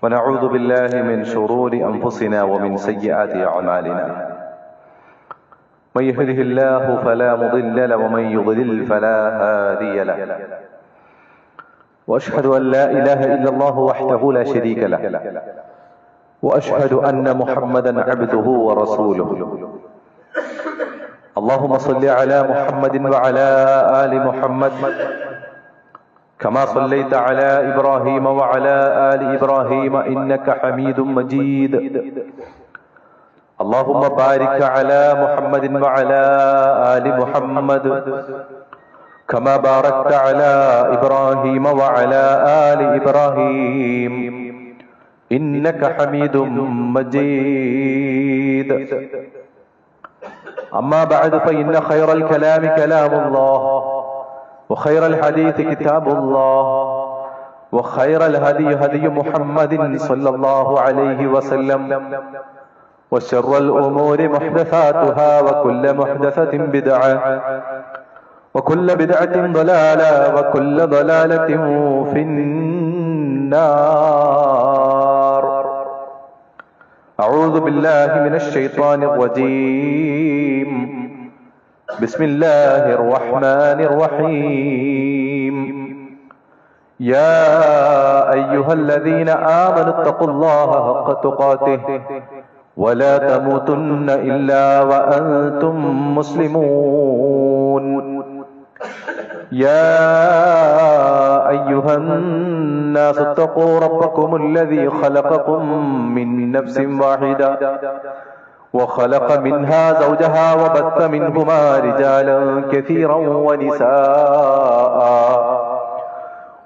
ونعوذ بالله من شرور أنفسنا ومن سيئات أعمالنا. من يهده الله فلا مضل له ومن يضلل فلا هادي له. وأشهد أن لا إله إلا الله وحده لا شريك له، وأشهد أن محمدا عبده ورسوله. اللهم صل على محمد وعلى آل محمد كما صليت على إبراهيم وعلى آل إبراهيم إنك حميد مجيد. اللهم بارك على محمد وعلى آل محمد كما باركت على إبراهيم وعلى آل إبراهيم إنك حميد مجيد. أما بعد فإن خير الكلام كلام الله، وخير الحديث كتاب الله، وخير الهدي هدي محمد صلى الله عليه وسلم، وشر الأمور محدثاتها، وكل محدثة بدعة، وكل بدعة ضلالة، وكل ضلالة في النار. أعوذ بالله من الشيطان الرجيم. بسم الله الرحمن الرحيم. يا أيها الذين آمنوا اتقوا الله حق تقاته ولا تموتن إلا وأنتم مسلمون. يا أيها الناس اتقوا ربكم الذي خلقكم من نفس واحدة وخلق منها زوجها وبث منهما رجالا كثيرا ونساء،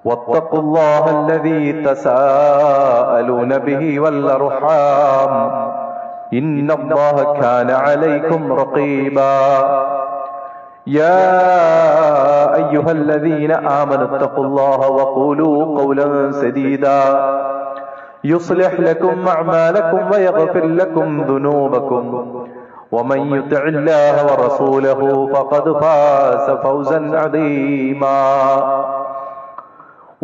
واتقوا الله الذي تساءلون به والأرحام إن الله كان عليكم رقيبا. يا أيها الذين آمنوا اتقوا الله وقولوا قولا سديدا يصلح لكم أعمالكم ويغفر لكم ذنوبكم، ومن يطع الله ورسوله فقد فاز فوزا عظيما.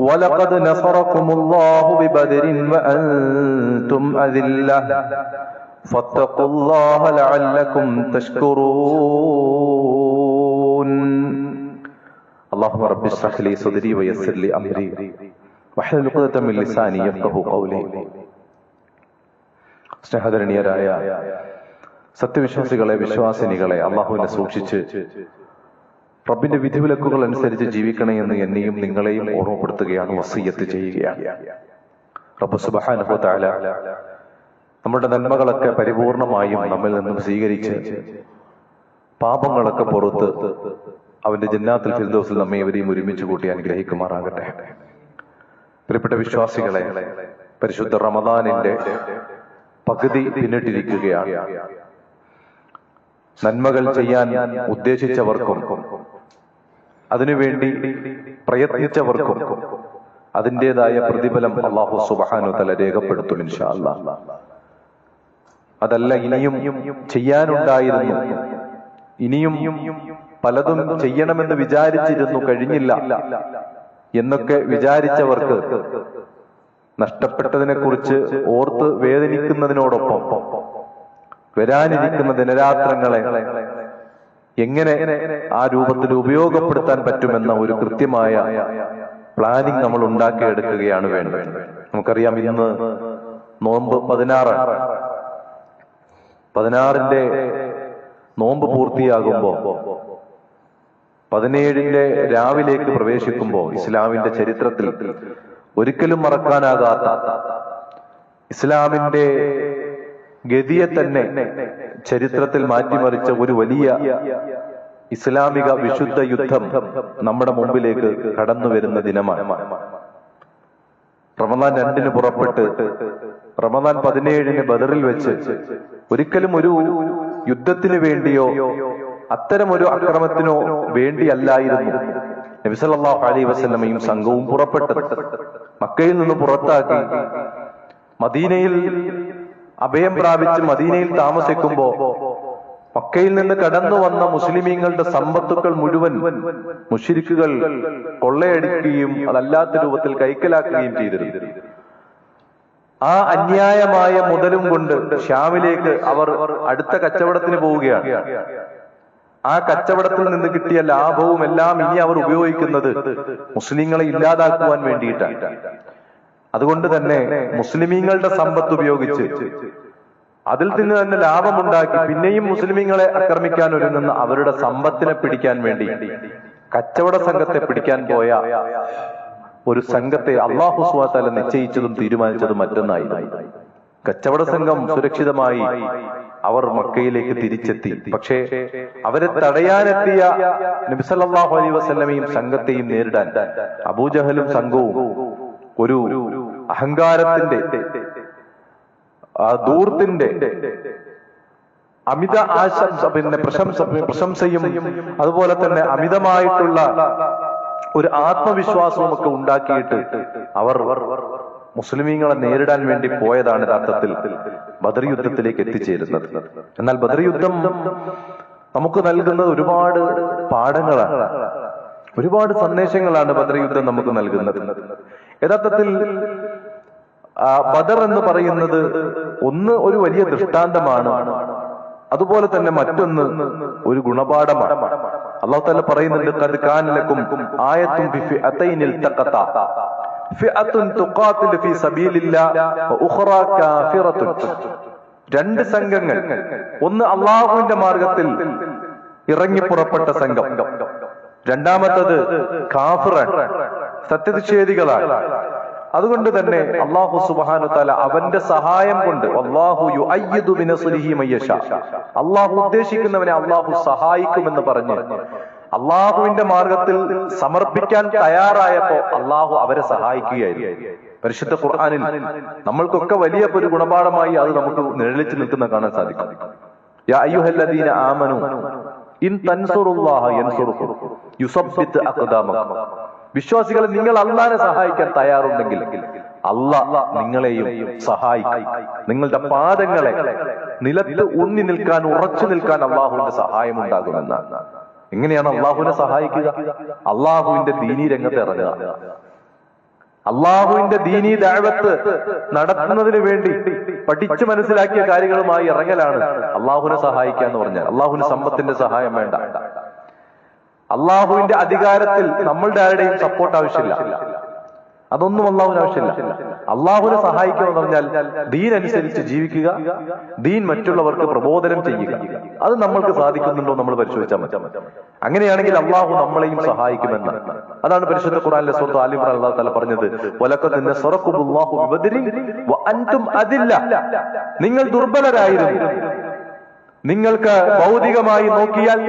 ولقد نصركم الله ببدر وأنتم أذلة فاتقوا الله لعلكم تشكرون. اللهم رب اشرح لي صدري ويسر لي أمري واحلل عقدة من لساني يفقهوا قولي. സ്നേഹധരണീയരായ സത്യവിശ്വാസികളെ, വിശ്വാസിനികളെ, അള്ളാഹുവിനെ സൂക്ഷിച്ച് റബ്ബിന്റെ വിധിവിലക്കുകൾ അനുസരിച്ച് ജീവിക്കണേ എന്ന് എന്നെയും നിങ്ങളെയും ഓർമ്മപ്പെടുത്തുകയാണ്, വസിയ്യത്ത് ചെയ്യുകയാണ്. റബ്ബ് സുബ്ഹാനഹു വ തആല നമ്മുടെ നന്മകളൊക്കെ പരിപൂർണമായും നമ്മിൽ നിന്നും സ്വീകരിച്ച് പാപങ്ങളൊക്കെ പുറത്ത് അവന്റെ ജന്നാത്തുൽ ഫിർദൗസിൽ നമ്മെ ഇവരെയും ഒരുമിച്ച് കൂട്ടി അനുഗ്രഹിക്കുമാറാകട്ടെ. പ്രിയപ്പെട്ട വിശ്വാസികളെ, പരിശുദ്ധ റമദാനിന്റെ പകുതി പിന്നിട്ടിരിക്കുകയാണ്. നന്മകൾ ചെയ്യാൻ ഉദ്ദേശിച്ചവർക്കും അതിനുവേണ്ടി പ്രയത്നിച്ചവർക്കും അതിൻ്റെതായ പ്രതിഫലം അല്ലാഹു സുബ്ഹാനഹു വ തആല രേഖപ്പെടുത്തും ഇൻഷാ അല്ലാഹ്. അതല്ല, ഇനിയും ചെയ്യാനുണ്ടായിരുന്നു, ഇനിയും പലതും ചെയ്യണമെന്ന് വിചാരിച്ചിരുന്നു, കഴിഞ്ഞില്ല എന്നൊക്കെ വിചാരിച്ചവർക്ക് നഷ്ടപ്പെട്ടതിനെ കുറിച്ച് ഓർത്ത് വേദനിക്കുന്നതിനോടൊപ്പം വരാനിരിക്കുന്ന ദിനരാത്രങ്ങളെ എങ്ങനെ ആ രൂപത്തിൽ ഉപയോഗപ്പെടുത്താൻ പറ്റുമെന്ന ഒരു കൃത്യമായ പ്ലാനിങ് നമ്മൾ ഉണ്ടാക്കിയെടുക്കുകയാണ് വേണ്ടത്. നമുക്കറിയാം, ഇന്ന് നോമ്പ് 16-ന്റെ നോമ്പ് പൂർത്തിയാകുമ്പോ 17-ന്റെ രാവിലേക്ക് പ്രവേശിക്കുമ്പോൾ ഇസ്ലാമിന്റെ ചരിത്രത്തിൽ ഒരിക്കലും മറക്കാനാകാത്ത, ഇസ്ലാമിന്റെ ഗതിയെ തന്നെ ചരിത്രത്തിൽ മാറ്റിമറിച്ച ഒരു വലിയ ഇസ്ലാമിക വിശുദ്ധ യുദ്ധം നമ്മുടെ മുമ്പിലേക്ക് കടന്നു വരുന്ന ദിനമാണ്. റമദാൻ 2-ന് പുറപ്പെട്ട് റമദാൻ 17-ന് ബദറിൽ വെച്ച് ഒരിക്കലും ഒരു യുദ്ധത്തിന് വേണ്ടിയോ അത്തരമൊരു അക്രമത്തിനോ വേണ്ടിയല്ലായിരുന്നു നബി സല്ലല്ലാഹു അലൈഹി വസല്ലമയും സംഘവും പുറപ്പെട്ടത്. മക്കയിൽ നിന്ന് പുറത്താക്കി മദീനയിൽ അഭയം പ്രാപിച്ച് മദീനയിൽ താമസിക്കുമ്പോ മക്കയിൽ നിന്ന് കടന്നു വന്ന മുസ്ലിമീങ്ങളുടെ സമ്പത്തുക്കൾ മുഴുവൻ മുശ്രിക്കുകൾ കൊള്ളയടിക്കുകയും അതല്ലാത്ത രൂപത്തിൽ കൈക്കലാക്കുകയും ചെയ്തിരുന്നു. ആ അന്യായമായ മുതലും കൊണ്ട് ഷാമിലേക്ക് അവർ അടുത്ത കച്ചവടത്തിന് പോവുകയാണ്. ആ കച്ചവടത്തിൽ നിന്ന് കിട്ടിയ ലാഭവും എല്ലാം ഇനി അവർ ഉപയോഗിക്കുന്നത് മുസ്ലിങ്ങളെ ഇല്ലാതാക്കുവാൻ വേണ്ടിയിട്ടാണ്. അതുകൊണ്ട് തന്നെ മുസ്ലിമീങ്ങളുടെ സമ്പത്ത് ഉപയോഗിച്ച് അതിൽ നിന്ന് തന്നെ ലാഭമുണ്ടാക്കി പിന്നെയും മുസ്ലിമീങ്ങളെ ആക്രമിക്കാൻ ഒരുങ്ങുന്ന അവരുടെ സമ്പത്തിനെ പിടിക്കാൻ വേണ്ടി കച്ചവട സംഘത്തെ പിടിക്കാൻ പോയ ഒരു സംഘത്തെ അല്ലാഹു സുബ്ഹാനഹു വ തആല നിശ്ചയിച്ചതും തീരുമാനിച്ചതും മറ്റൊന്നായിരുന്നു. കച്ചവട സംഘം സുരക്ഷിതമായി അവർ മക്കയിലേക്ക് തിരിച്ചെത്തി. പക്ഷേ അവരെ തടയാനെത്തിയ നബി സല്ലല്ലാഹു അലൈഹി വസല്ലമയും സംഘത്തെയും നേരിടാൻ അബൂജഹലും സംഘവും ഒരു അഹങ്കാരത്തിന്റെ, ധൂർത്തിന്റെ, അമിത ആശംസ, പ്രശംസയും അതുപോലെ തന്നെ അമിതമായിട്ടുള്ള ഒരു ആത്മവിശ്വാസവും ഒക്കെ ഉണ്ടാക്കിയിട്ട് അവർ മുസ്ലിമീങ്ങളെ നേരിടാൻ വേണ്ടി പോയതാണ് യഥാർത്ഥത്തിൽ ബദർ യുദ്ധത്തിലേക്ക് എത്തിച്ചേരുന്നത്. എന്നാൽ ബദർ യുദ്ധം നമുക്ക് നൽകുന്നത് ഒരുപാട് പാഠങ്ങളാണ്, ഒരുപാട് സന്ദേശങ്ങളാണ് ബദർ യുദ്ധം നമുക്ക് നൽകുന്നത്. യഥാർത്ഥത്തിൽ ബദർ എന്ന് പറയുന്നത് ഒന്ന് ഒരു വലിയ ദൃഷ്ടാന്തമാണ്, അതുപോലെ തന്നെ മറ്റൊന്ന് ഒരു ഗുണപാഠമാണ്. അല്ലാഹു തആല പറയുന്നുണ്ട്, ഖദ് കാന ലക്കും ആയത്തുൻ ഫി ഫിഅതൈനിൽ തഖത ഫിഅത്തുൻ തുഖാതിലു ഫീ സബീലില്ലാഹ് വ ഉഖറാ കാഫിറത്തുൻ. രണ്ട് സംഘങ്ങൾ, ഒന്ന് അല്ലാഹുവിന്റെ മാർഗത്തിൽ ഇറങ്ങി പുറപ്പെട്ട സംഘം, രണ്ടാമത്തത് കാഫിറാണ്, സത്യനിഷേധികളാണ്. അതുകൊണ്ട് തന്നെ അല്ലാഹു സുബ്ഹാനഹു തആല അവന്റെ സഹായം കൊണ്ട് അല്ലാഹു യുഅയ്യിദു ബിനസ്രിഹി മയ്യശാ, അല്ലാഹു ഉദ്ദേശിക്കുന്നവനെ അല്ലാഹു സഹായിക്കുമെന്ന് പറഞ്ഞ് അല്ലാഹുവിന്റെ മാർഗത്തിൽ സമർപ്പിക്കാൻ തയ്യാറായപ്പോ അല്ലാഹു അവരെ സഹായിക്കുകയായിരുന്നു. പരിശുദ്ധ ഖുർആനിൽ നമ്മൾക്കൊക്കെ വലിയ ഒരു ഗുണപാഠമായി അത് നമുക്ക് നിഴലിച്ചു നിൽക്കുന്ന കാണാൻ സാധിക്കും. യാ അയ്യുഹല്ലദീന ആമനു ഇൻ തൻസുറുല്ലാഹ യൻസുറുക്കും യുസബ്ബിത് അഖ്ദാമക്കും. വിശ്വാസികളെ, നിങ്ങൾ അല്ലാഹുവിനെ സഹായിക്കാൻ തയ്യാറുണ്ടെങ്കിൽ അല്ലാഹ് നിങ്ങളെയും സഹായിക്കും. നിങ്ങളുടെ പാദങ്ങളെ നിലത്ത് ഊന്നി നിൽക്കാൻ, ഉറച്ചു നിൽക്കാൻ അല്ലാഹുവിന്റെ സഹായം ഉണ്ടാകുമെന്നാണ്. എങ്ങനെയാണ് അല്ലാഹുവിനെ സഹായിക്കുക? അല്ലാഹുവിന്റെ ദീനീ രംഗത്ത് ഇറങ്ങുക, അല്ലാഹുവിന്റെ ദീനീ ദഅവത്ത് നടത്തുന്നതിന് വേണ്ടി പഠിച്ചു മനസ്സിലാക്കിയ കാര്യങ്ങളുമായി ഇറങ്ങലാണ് അല്ലാഹുവിനെ സഹായിക്കുക എന്ന് പറഞ്ഞാൽ. അല്ലാഹുവിന് സമ്പത്തിന്റെ സഹായം വേണ്ട, അള്ളാഹുവിന്റെ അധികാരത്തിൽ നമ്മളുടെ ആരുടെയും സപ്പോർട്ട് ആവശ്യമില്ല, അതൊന്നും അള്ളാഹുവിന് ആവശ്യമില്ല. അള്ളാഹുവിനെ സഹായിക്കുക എന്ന് പറഞ്ഞാൽ ദീൻ അനുസരിച്ച് ജീവിക്കുക, ദീൻ മറ്റുള്ളവർക്ക് പ്രബോധനം ചെയ്യുക. അത് നമ്മൾക്ക് സാധിക്കുന്നുണ്ടോ നമ്മൾ പരിശോധിച്ചാൽ മതി. അങ്ങനെയാണെങ്കിൽ അള്ളാഹു നമ്മളെയും സഹായിക്കുമെന്ന്. അതാണ് പരിശുദ്ധ ഖുർആനിലെ സൂറത്ത് ആൽ ഇംറാൻ അല്ലാഹു തആല പറഞ്ഞത്, വലഖദ് നസറകുമുല്ലാഹു ബിബദ്രിൻ വഅൻതും അദില്ല. നിങ്ങൾ ദുർബലരായിരുന്നു, നിങ്ങൾക്ക് ഭൗതികമായി നോക്കിയാൽ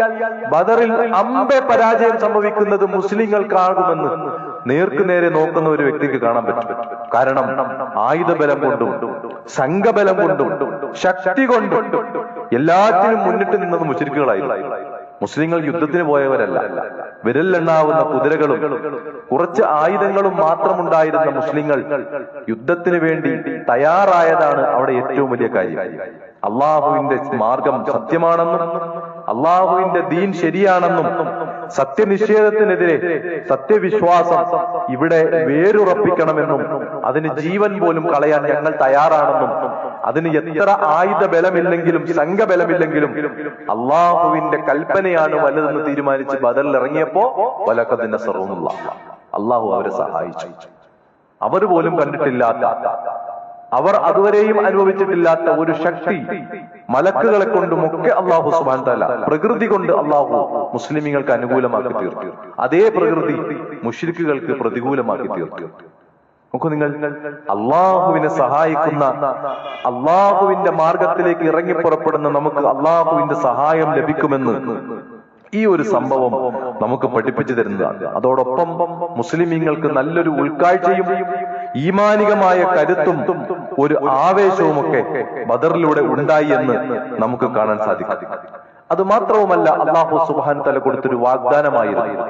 ബദറിൽ അമ്പെ പരാജയം സംഭവിക്കുന്നത് മുസ്ലിങ്ങൾക്കാകുമെന്ന് നേർക്കുനേരെ നോക്കുന്ന ഒരു വ്യക്തിക്ക് കാണാൻ പറ്റും. കാരണം ആയുധബലം കൊണ്ടും സംഘബലം കൊണ്ടും ശക്തി കൊണ്ടും എല്ലാറ്റിനും മുന്നിട്ട് നിന്നത് മുശ്രിക്കുകളായിരുന്നു. മുസ്ലിങ്ങൾ യുദ്ധത്തിന് പോയവരല്ല. വിരലിലെണ്ണാവുന്ന കുതിരകളും കുറച്ച് ആയുധങ്ങളും മാത്രമുണ്ടായിരുന്ന മുസ്ലിങ്ങൾ യുദ്ധത്തിന് വേണ്ടി തയ്യാറായതാണ് അവിടെ ഏറ്റവും വലിയ കാര്യം. അള്ളാഹുവിന്റെ മാർഗം സത്യമാണെന്നും അള്ളാഹുവിന്റെ ദീൻ ശരിയാണെന്നും സത്യനിഷേധത്തിനെതിരെ സത്യവിശ്വാസം ഇവിടെ വേരുറപ്പിക്കണമെന്നും അതിന് ജീവൻ പോലും കളയാൻ ഞങ്ങൾ തയ്യാറാണെന്നും അതിന് എത്ര ആയുധ ബലമില്ലെങ്കിലും സംഘബലമില്ലെങ്കിലും അള്ളാഹുവിന്റെ കൽപ്പനയാണ് വലുതെന്ന് തീരുമാനിച്ച് ബദറിൽ ഇറങ്ങിയപ്പോ വലഖദ് നസറഹുല്ലാഹ്, അള്ളാഹു അവരെ സഹായിച്ചു. അവർ പോലും കണ്ടിട്ടില്ലാത്ത, അവർ അതുവരെയും അനുഭവിച്ചിട്ടില്ലാത്ത ഒരു ശക്തി മലക്കുകളെ കൊണ്ടുമൊക്കെ അല്ലാഹു സുബ്ഹാനഹു തആല, പ്രകൃതി കൊണ്ട് അല്ലാഹു മുസ്ലിമീങ്ങൾക്ക് അനുകൂലമാക്കി തീർത്തു. അതേ പ്രകൃതി മുശ്രിക്കുകൾക്ക് പ്രതികൂലമാക്കി തീർത്തു. നോക്കൂ നിങ്ങൾ, അള്ളാഹുവിനെ സഹായിക്കുന്ന, അള്ളാഹുവിന്റെ മാർഗത്തിലേക്ക് ഇറങ്ങി പുറപ്പെടുന്ന നമുക്ക് അള്ളാഹുവിന്റെ സഹായം ലഭിക്കുമെന്ന് ഈ ഒരു സംഭവം നമുക്ക് പഠിപ്പിച്ചു തരുന്നതാണ്. അതോടൊപ്പം മുസ്ലിമീങ്ങൾക്ക് നല്ലൊരു ഉൾക്കാഴ്ചയും ഈമാനികമായ കരുത്തും ഒരു ആവേശവുമൊക്കെ ബദറിലൂടെ ഉണ്ടായി എന്ന് നമുക്ക് കാണാൻ സാധിക്കും. അത് മാത്രവുമല്ല, അല്ലാഹു സുബ്ഹാനഹു തആല കൊടുത്തൊരു വാഗ്ദാനമായിരുന്നു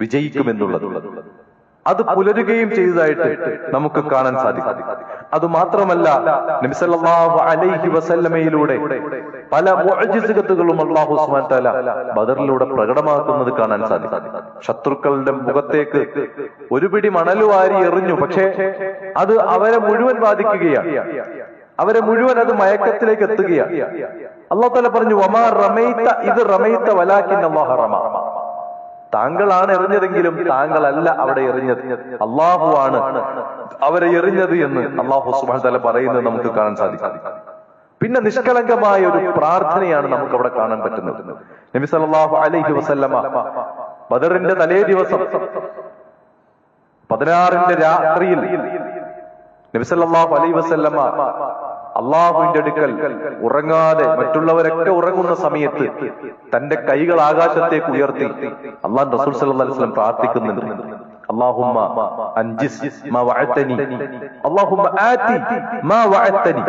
വിജയിക്കുമെന്നുള്ളത്. അത് പുലരുകയും ചെയ്തതായിട്ട് നമുക്ക് കാണാൻ സാധിക്കും. അതുമാത്രമല്ല, നബി സല്ലല്ലാഹു അലൈഹി വസല്ലമയിലൂടെ പല മുഅ്ജിസത്തുകളും അല്ലാഹു സുബ്ഹാനഹു വ തആല ബദറിലൂടെ പ്രകടമാക്കുന്നത് കാണാൻ സാധിക്കും. ശത്രുക്കളുടെ മുഖത്തേക്ക് ഒരു പിടി മണൽ വാരി എറിഞ്ഞു, പക്ഷേ അത് അവരെ മുഴുവൻ ബാധിക്കുകയാണ്, അവരെ മുഴുവൻ അത് മയക്കത്തിലേക്ക് എത്തുകയാണ്. അല്ലാഹു തആല പറഞ്ഞു, വമാ റമൈത ഇദ് റമൈത വലാകിൻ അല്ലാഹു റമ. താങ്കളാണ് എറിഞ്ഞതെങ്കിലും താങ്കളല്ല അവിടെ എറിഞ്ഞത്, അള്ളാഹുവാണ് അവരെ എറിഞ്ഞത് എന്ന് അല്ലാഹു സുബ്ഹാനഹു വ തആല പറയുന്നത് നമുക്ക് കാണാൻ സാധിക്കും. പിന്നെ നിഷ്കളങ്കമായ ഒരു പ്രാർത്ഥനയാണ് നമുക്ക് അവിടെ കാണാൻ പറ്റുന്നത്. നബി സല്ലല്ലാഹു അലൈഹി വസല്ലമ ബദറിന്റെ തലേ ദിവസം 16ന്റെ രാത്രിയിൽ നബി സല്ലല്ലാഹു അലൈഹി വസല്ലമ അള്ളാഹുവിന്റെ അടുക്കൽ ഉറങ്ങാതെ മറ്റുള്ളവരൊക്കെ ഉറങ്ങുന്ന സമയത്ത് തന്റെ കൈകൾ ആകാശത്തേക്ക് ഉയർത്തി അള്ളാഹു റസൂൽ സല്ലല്ലാഹു അലൈഹി വസല്ലം പ്രാർത്ഥിക്കുന്നുണ്ട്. അല്ലാഹുമ്മ അൻജിസ് മാ വഅതനി, അല്ലാഹുമ്മ ആതി മാ വഅതനി.